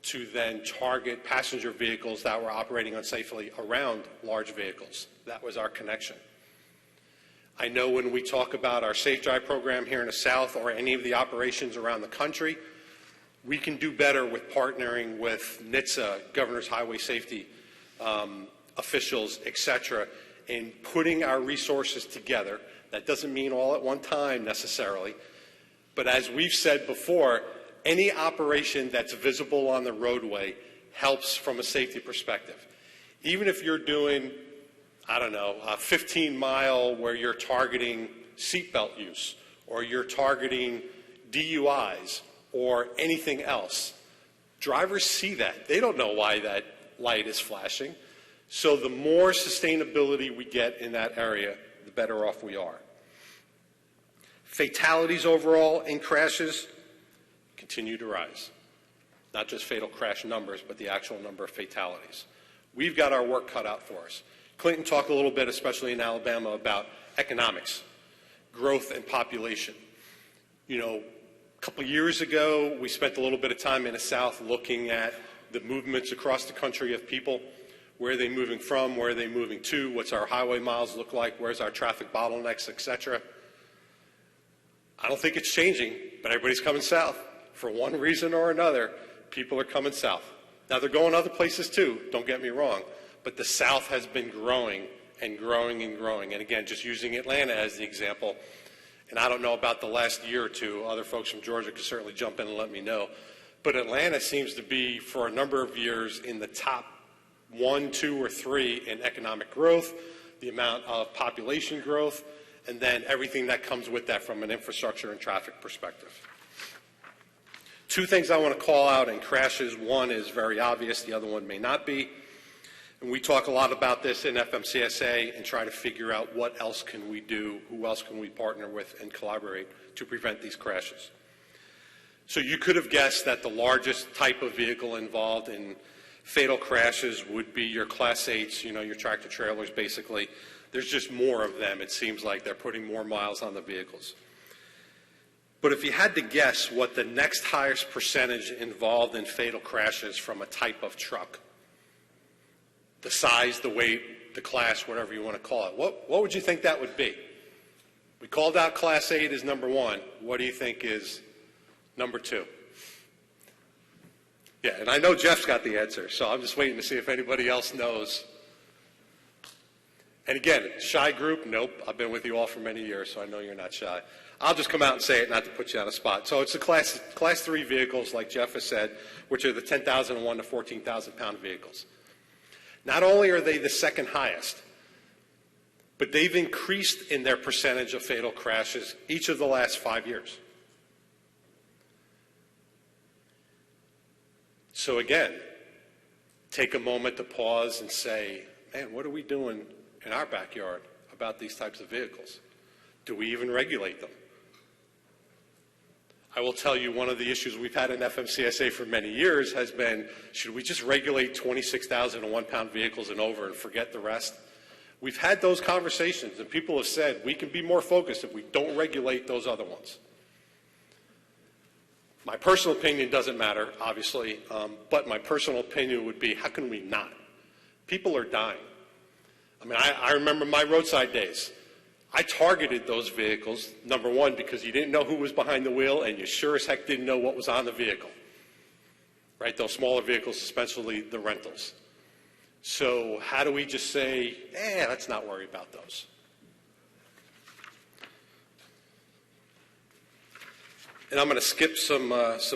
to then target passenger vehicles that were operating unsafely around large vehicles. That was our connection. I know when we talk about our Safe Drive program here in the South or any of the operations around the country, we can do better with partnering with NHTSA, Governor's Highway Safety officials, et cetera, in putting our resources together. That doesn't mean all at one time necessarily, but as we've said before, any operation that's visible on the roadway helps from a safety perspective. Even if you're doing, a 15-mile where you're targeting seatbelt use, or you're targeting DUIs, or anything else, drivers see that. They don't know why that light is flashing. So the more sustainability we get in that area, the better off we are. Fatalities overall in crashes continue to rise. Not just fatal crash numbers, but the actual number of fatalities. We've got our work cut out for us. Clinton talked a little bit, especially in Alabama, about economics, growth and population. A couple years ago, we spent a little bit of time in the South looking at the movements across the country of people. Where are they moving from? Where are they moving to? What's our highway miles look like? Where's our traffic bottlenecks, et cetera? I don't think it's changing, but everybody's coming south. For one reason or another, people are coming south. Now, they're going other places too, don't get me wrong, but the South has been growing and growing and growing. And again, just using Atlanta as the example, and I don't know about the last year or two, other folks from Georgia could certainly jump in and let me know, but Atlanta seems to be, for a number of years, in the top 1, 2, or 3 in economic growth, the amount of population growth, and then everything that comes with that from an infrastructure and traffic perspective. Two things I want to call out in crashes. One is very obvious, the other one may not be. And we talk a lot about this in FMCSA and try to figure out what else can we do, who else can we partner with and collaborate to prevent these crashes. So you could have guessed that the largest type of vehicle involved in fatal crashes would be your Class 8s, your tractor trailers basically. There's just more of them. It seems like they're putting more miles on the vehicles. But if you had to guess what the next highest percentage involved in fatal crashes from a type of truck, the size, the weight, the class, whatever you want to call it, what would you think that would be? We called out Class 8 as number 1. What do you think is number 2? Yeah, and I know Jeff's got the answer, so I'm just waiting to see if anybody else knows. And again, shy group, nope. I've been with you all for many years, so I know you're not shy. I'll just come out and say it, not to put you on a spot. So it's the class 3 vehicles, like Jeff has said, which are the 10,001 to 14,000 pound vehicles. Not only are they the second highest, but they've increased in their percentage of fatal crashes each of the last 5 years. So again, take a moment to pause and say, man, what are we doing in our backyard about these types of vehicles? Do we even regulate them? I will tell you one of the issues we've had in FMCSA for many years has been, should we just regulate 26,001 pound vehicles and over and forget the rest? We've had those conversations, and people have said we can be more focused if we don't regulate those other ones. My personal opinion doesn't matter, obviously, but my personal opinion would be, how can we not? People are dying. I mean, I remember my roadside days. I targeted those vehicles, number one, because you didn't know who was behind the wheel, and you sure as heck didn't know what was on the vehicle, right? Those smaller vehicles, especially the rentals. So how do we just say, let's not worry about those? And I'm going to skip some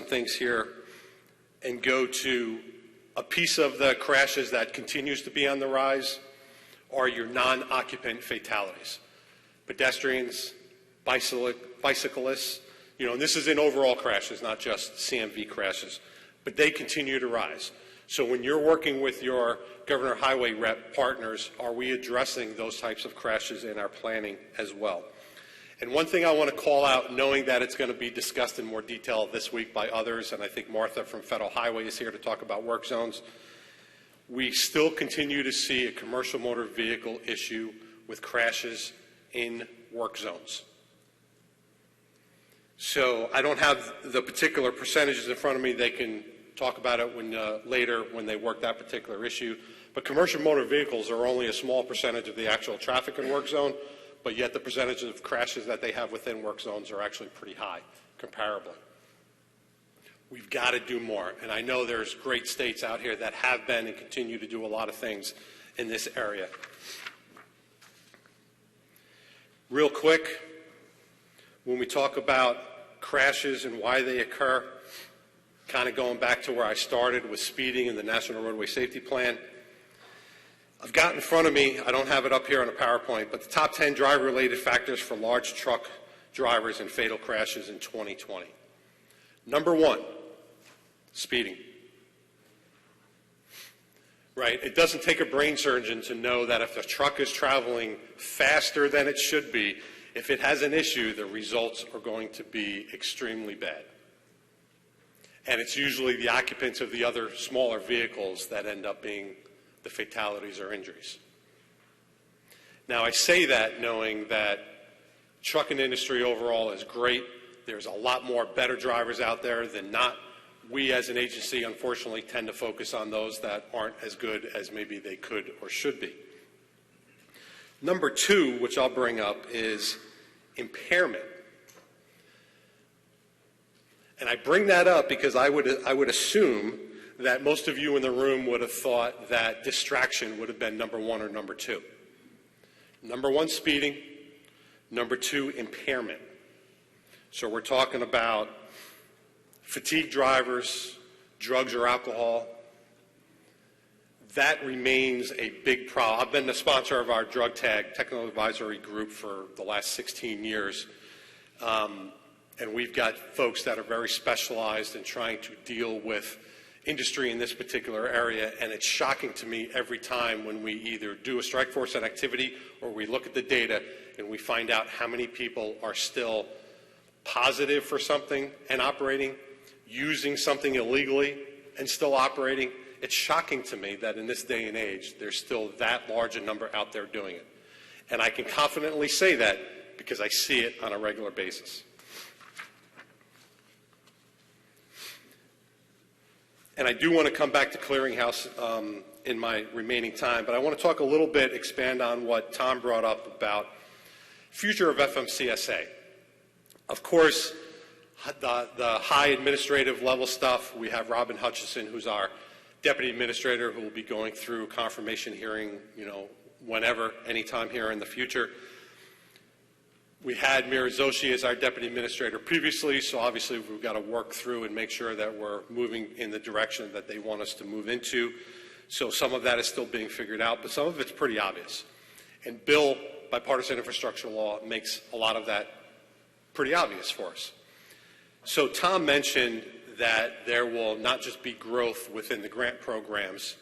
things here and go to a piece of the crashes that continues to be on the rise are your non-occupant fatalities. Pedestrians, bicyclists, and this is in overall crashes, not just CMV crashes, but they continue to rise. So when you're working with your Governor Highway Rep partners, are we addressing those types of crashes in our planning as well? And one thing I want to call out, knowing that it's going to be discussed in more detail this week by others, and I think Martha from Federal Highway is here to talk about work zones, we still continue to see a commercial motor vehicle issue with crashes in work zones. So I don't have the particular percentages in front of me. They can talk about it later when they work that particular issue. But commercial motor vehicles are only a small percentage of the actual traffic in work zone, but yet the percentage of crashes that they have within work zones are actually pretty high, comparably. We've got to do more. And I know there's great states out here that have been and continue to do a lot of things in this area. Real quick, when we talk about crashes and why they occur, kind of going back to where I started with speeding and the National Roadway Safety Plan, I've got in front of me, I don't have it up here on a PowerPoint, but the top 10 driver-related factors for large truck drivers and fatal crashes in 2020. Number 1, speeding. Right? It doesn't take a brain surgeon to know that if a truck is traveling faster than it should be, if it has an issue, the results are going to be extremely bad. And it's usually the occupants of the other smaller vehicles that end up being the fatalities or injuries. Now, I say that knowing that trucking industry overall is great. There's a lot more better drivers out there than not. We as an agency, unfortunately, tend to focus on those that aren't as good as maybe they could or should be. Number 2, which I'll bring up, is impairment. And I bring that up because I would assume that most of you in the room would have thought that distraction would have been number 1 or number 2. Number 1, speeding. Number 2, impairment. So we're talking about fatigue drivers, drugs or alcohol. That remains a big problem. I've been the sponsor of our drug tag technical advisory group for the last 16 years. And we've got folks that are very specialized in trying to deal with industry in this particular area, and it's shocking to me every time when we either do a strike force activity or we look at the data and we find out how many people are still positive for something and operating, using something illegally and still operating. It's shocking to me that in this day and age there's still that large a number out there doing it. And I can confidently say that because I see it on a regular basis. And I do want to come back to clearinghouse in my remaining time, but I want to talk a little bit, expand on what Tom brought up about future of FMCSA. Of course, the high administrative level stuff, we have Ruban who's our deputy administrator, who will be going through confirmation hearing, whenever, anytime here in the future. We had Mirazoshi as our deputy administrator previously, so obviously we've got to work through and make sure that we're moving in the direction that they want us to move into. So some of that is still being figured out, but some of it's pretty obvious. And Bill, bipartisan infrastructure law, makes a lot of that pretty obvious for us. So Tom mentioned that there will not just be growth within the grant programs,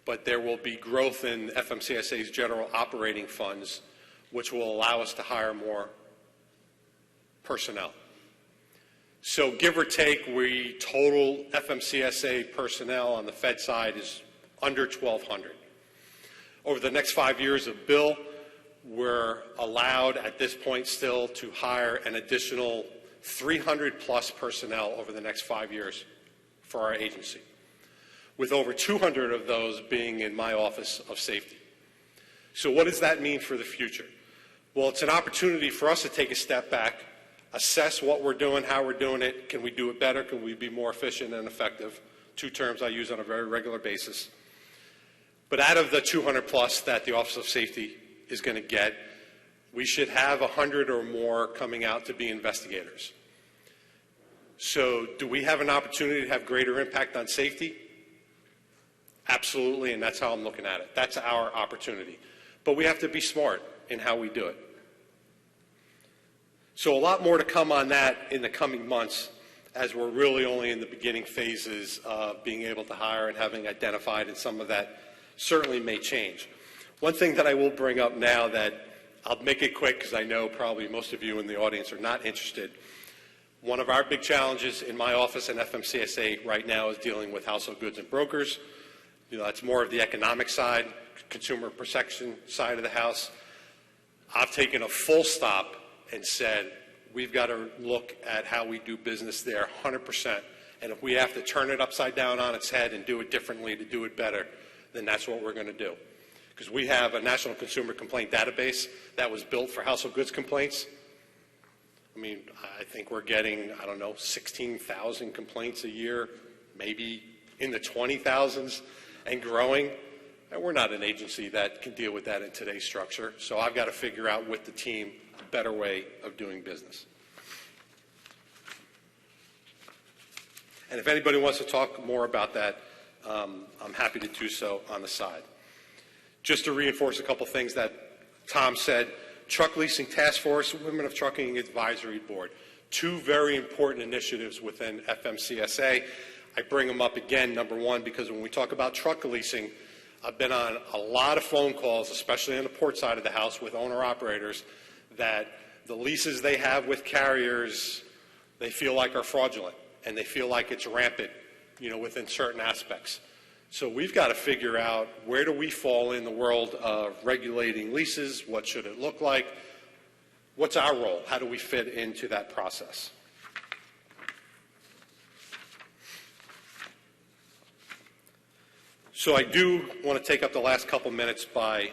but there will be growth in FMCSA's general operating funds, which will allow us to hire more personnel. So give or take, total FMCSA personnel on the Fed side is under 1,200. Over the next 5 years of Bill, we're allowed at this point still to hire an additional 300 plus personnel over the next 5 years for our agency, with over 200 of those being in my Office of Safety. So what does that mean for the future? Well, it's an opportunity for us to take a step back, assess what we're doing, how we're doing it, can we do it better, can we be more efficient and effective, two terms I use on a very regular basis. But out of the 200 plus that the Office of Safety is going to get, we should have 100 or more coming out to be investigators. So do we have an opportunity to have greater impact on safety? Absolutely, and that's how I'm looking at it. That's our opportunity. But we have to be smart in how we do it. So a lot more to come on that in the coming months, as we're really only in the beginning phases of being able to hire and having identified, and some of that certainly may change. One thing that I will bring up now that I'll make it quick because I know probably most of you in the audience are not interested. One of our big challenges in my office and FMCSA right now is dealing with household goods and brokers. You know, that's more of the economic side, consumer protection side of the house. I've taken a full stop and said, we've got to look at how we do business there 100%. And if we have to turn it upside down on its head and do it differently to do it better, then that's what we're going to do. Because we have a National Consumer Complaint Database that was built for household goods complaints. I mean, I think we're getting, 16,000 complaints a year, maybe in the 20,000s and growing. And we're not an agency that can deal with that in today's structure. So I've got to figure out with the team a better way of doing business. And if anybody wants to talk more about that, I'm happy to do so on the side. Just to reinforce a couple things that Tom said, Truck Leasing Task Force, Women of Trucking Advisory Board, two very important initiatives within FMCSA. I bring them up again, number one, because when we talk about truck leasing, I've been on a lot of phone calls, especially on the port side of the house with owner-operators, that the leases they have with carriers, they feel like are fraudulent, and they feel like it's rampant, within certain aspects. So we've got to figure out, where do we fall in the world of regulating leases? What should it look like? What's our role? How do we fit into that process? So I do want to take up the last couple minutes by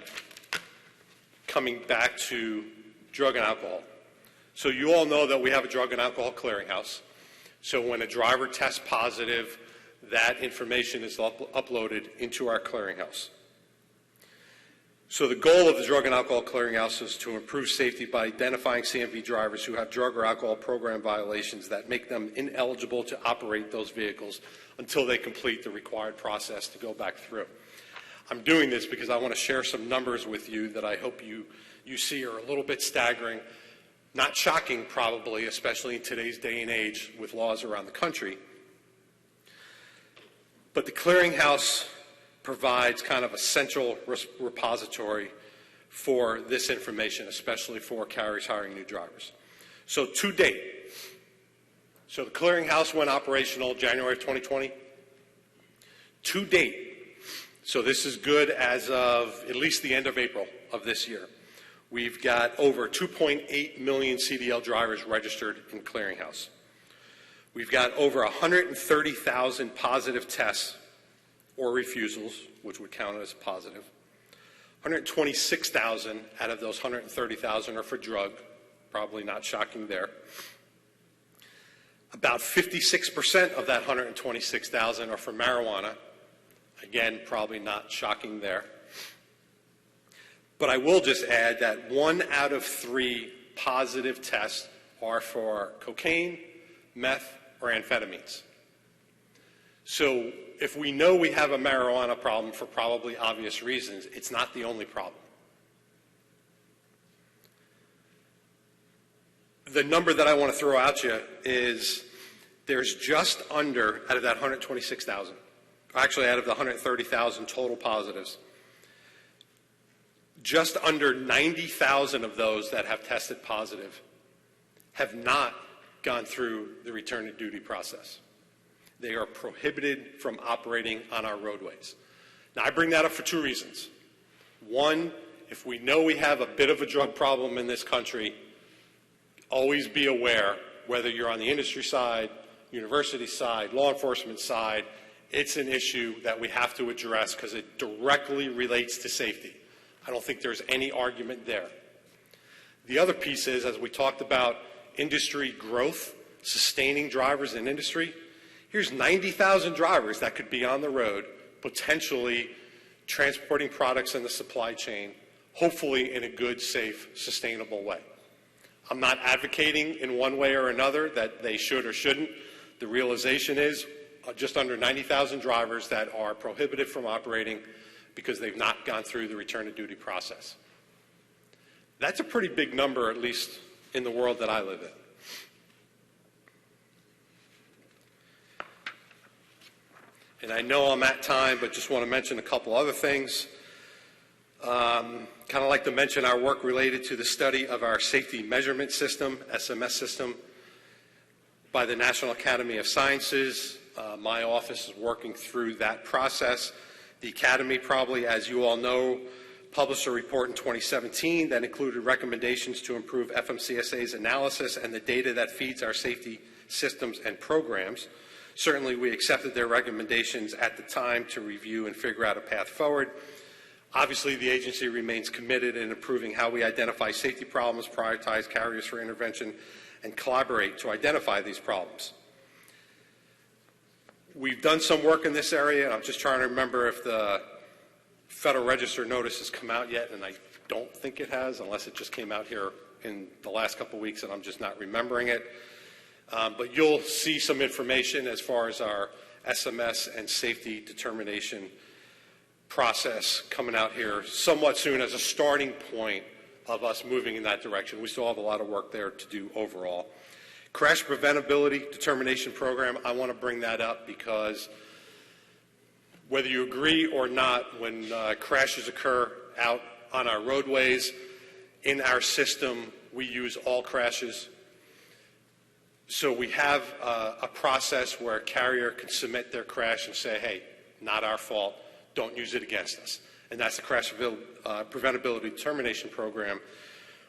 coming back to drug and alcohol. So you all know that we have a drug and alcohol clearinghouse. So when a driver tests positive, that information is uploaded into our clearinghouse. So the goal of the Drug and Alcohol Clearinghouse is to improve safety by identifying CMV drivers who have drug or alcohol program violations that make them ineligible to operate those vehicles until they complete the required process to go back through. I'm doing this because I want to share some numbers with you that I hope you see are a little bit staggering. Not shocking, probably, especially in today's day and age with laws around the country. But the clearinghouse provides kind of a central repository for this information, especially for carriers hiring new drivers. So to date, so the clearinghouse went operational January of 2020. To date, so this is good as of at least the end of April of this year, we've got over 2.8 million CDL drivers registered in clearinghouse. We've got over 130,000 positive tests or refusals, which would count as positive. 126,000 out of those 130,000 are for drug, probably not shocking there. About 56% of that 126,000 are for marijuana. Again, probably not shocking there. But I will just add that 1 out of 3 positive tests are for cocaine, meth, or amphetamines. So if we know we have a marijuana problem for probably obvious reasons, it's not the only problem. The number that I want to throw out to you is there's just under, out of that 126,000, actually out of the 130,000 total positives, just under 90,000 of those that have tested positive have not gone through the return to duty process. They are prohibited from operating on our roadways. Now, I bring that up for 2 reasons. One, if we know we have a bit of a drug problem in this country, always be aware, whether you're on the industry side, university side, law enforcement side, it's an issue that we have to address because it directly relates to safety. I don't think there's any argument there. The other piece is, as we talked about industry growth, sustaining drivers in industry, here's 90,000 drivers that could be on the road, potentially transporting products in the supply chain, hopefully in a good, safe, sustainable way. I'm not advocating in one way or another that they should or shouldn't. The realization is just under 90,000 drivers that are prohibited from operating because they've not gone through the return to duty process. That's a pretty big number, at least in the world that I live in. And I know I'm at time, but just want to mention a couple other things. Kind of like to mention our work related to the study of our safety measurement system, SMS system, by the National Academy of Sciences. My office is working through that process. The Academy, probably, as you all know, published a report in 2017 that included recommendations to improve FMCSA's analysis and the data that feeds our safety systems and programs. Certainly, we accepted their recommendations at the time to review and figure out a path forward. Obviously, the agency remains committed in improving how we identify safety problems, prioritize carriers for intervention, and collaborate to identify these problems. We've done some work in this area, and I'm just trying to remember if the Federal Register notice has come out yet, and I don't think it has, unless it just came out here in the last couple of weeks and I'm just not remembering it. But you'll see some information as far as our SMS and safety determination process coming out here somewhat soon as a starting point of us moving in that direction. We still have a lot of work there to do overall. Crash preventability determination program, I want to bring that up because whether you agree or not, when crashes occur out on our roadways, in our system, we use all crashes. So we have a process where a carrier can submit their crash and say, hey, not our fault, don't use it against us. And that's the crash preventability determination program,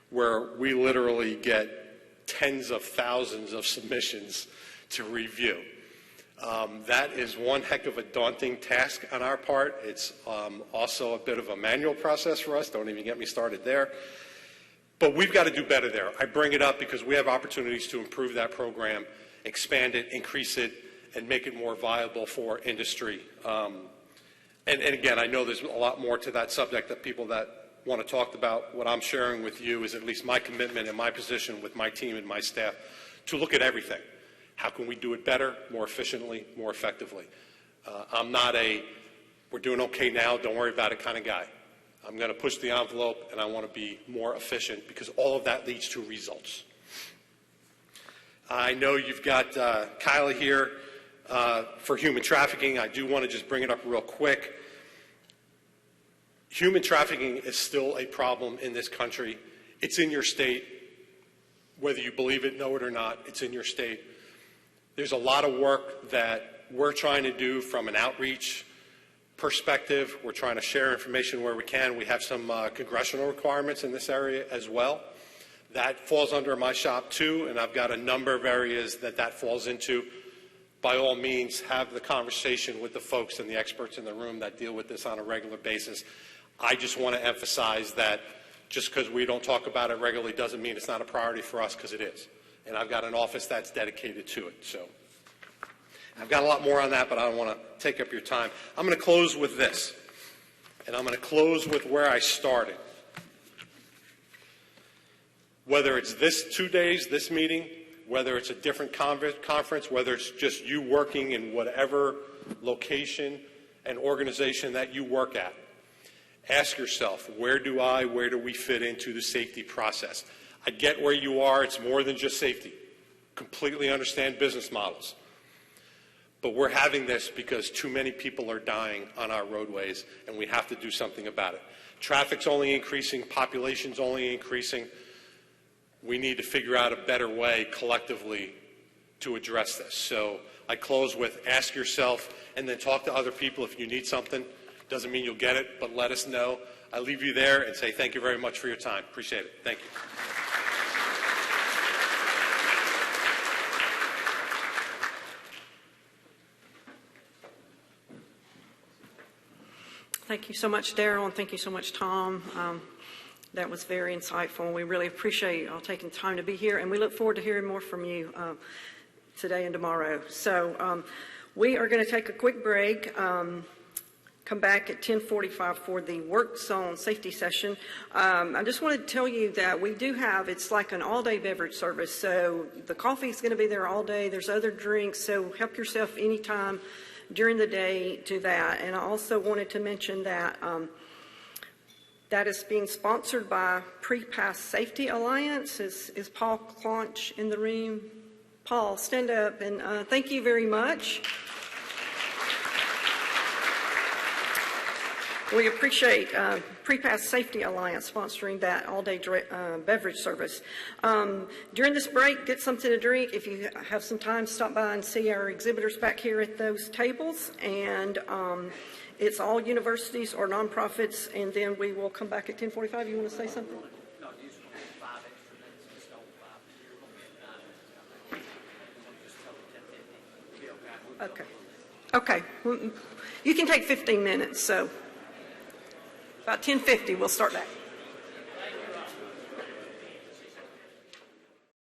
where we literally get tens of thousands of submissions to review. That is one heck of a daunting task on our part. It's also a bit of a manual process for us. Don't even get me started there. But we've got to do better there. I bring it up because we have opportunities to improve that program, expand it, increase it, and make it more viable for industry. And again, I know there's a lot more to that subject that people that want to talk about. What I'm sharing with you is at least my commitment and my position with my team and my staff to look at everything. How can we do it better, more efficiently, more effectively? I'm not a, we're doing okay now, don't worry about it kind of guy. I'm going to push the envelope, and I want to be more efficient because all of that leads to results. I know you've got Kyla here for human trafficking. I do want to just bring it up real quick. Human trafficking is still a problem in this country. It's in your state. Whether you believe it, know it or not, it's in your state. There's a lot of work that we're trying to do from an outreach perspective. We're trying to share information where we can. We have some congressional requirements in this area as well. That falls under my shop too, and I've got a number of areas that falls into. By all means, have the conversation with the folks and the experts in the room that deal with this on a regular basis. I just want to emphasize that just because we don't talk about it regularly doesn't mean it's not a priority for us, because it is. And I've got an office that's dedicated to it. So I've got a lot more on that, but I don't want to take up your time. I'm going to close with this, and I'm going to close with where I started. Whether it's this 2 days, this meeting, whether it's a different conference, whether it's just you working in whatever location and organization that you work at, ask yourself, where do we fit into the safety process? I get where you are. It's more than just safety. Completely understand business models. But we're having this because too many people are dying on our roadways, and we have to do something about it. Traffic's only increasing. Population's only increasing. We need to figure out a better way collectively to address this. So I close with ask yourself and then talk to other people if you need something. Doesn't mean you'll get it, but let us know. I leave you there and say thank you very much for your time. Appreciate it. Thank you. Thank you so much, Darrell, and thank you so much, Tom. That was very insightful, and we really appreciate you all taking the time to be here, and we look forward to hearing more from you today and tomorrow. So we are going to take a quick break, come back at 10:45 for the work zone safety session. I just wanted to tell you that we do have, it's like an all-day beverage service, so the coffee is going to be there all day. There's other drinks, so help yourself anytime during the day to that. And I also wanted to mention that that is being sponsored by Pre-Pass Safety Alliance. Is Paul Claunch in the room? Paul, stand up, and thank you very much. We appreciate Pre-Pass Safety Alliance sponsoring that all-day beverage service. During this break, get something to drink. If you have some time, stop by and see our exhibitors back here at those tables. And it's all universities or nonprofits, and then we will come back at 10:45. You want to say something? No, you just want 5 extra minutes, just over 5. You're going to be at 9 minutes. Just tell them 10:50. Okay. Okay. You can take 15 minutes, so about 10:50 we'll start back.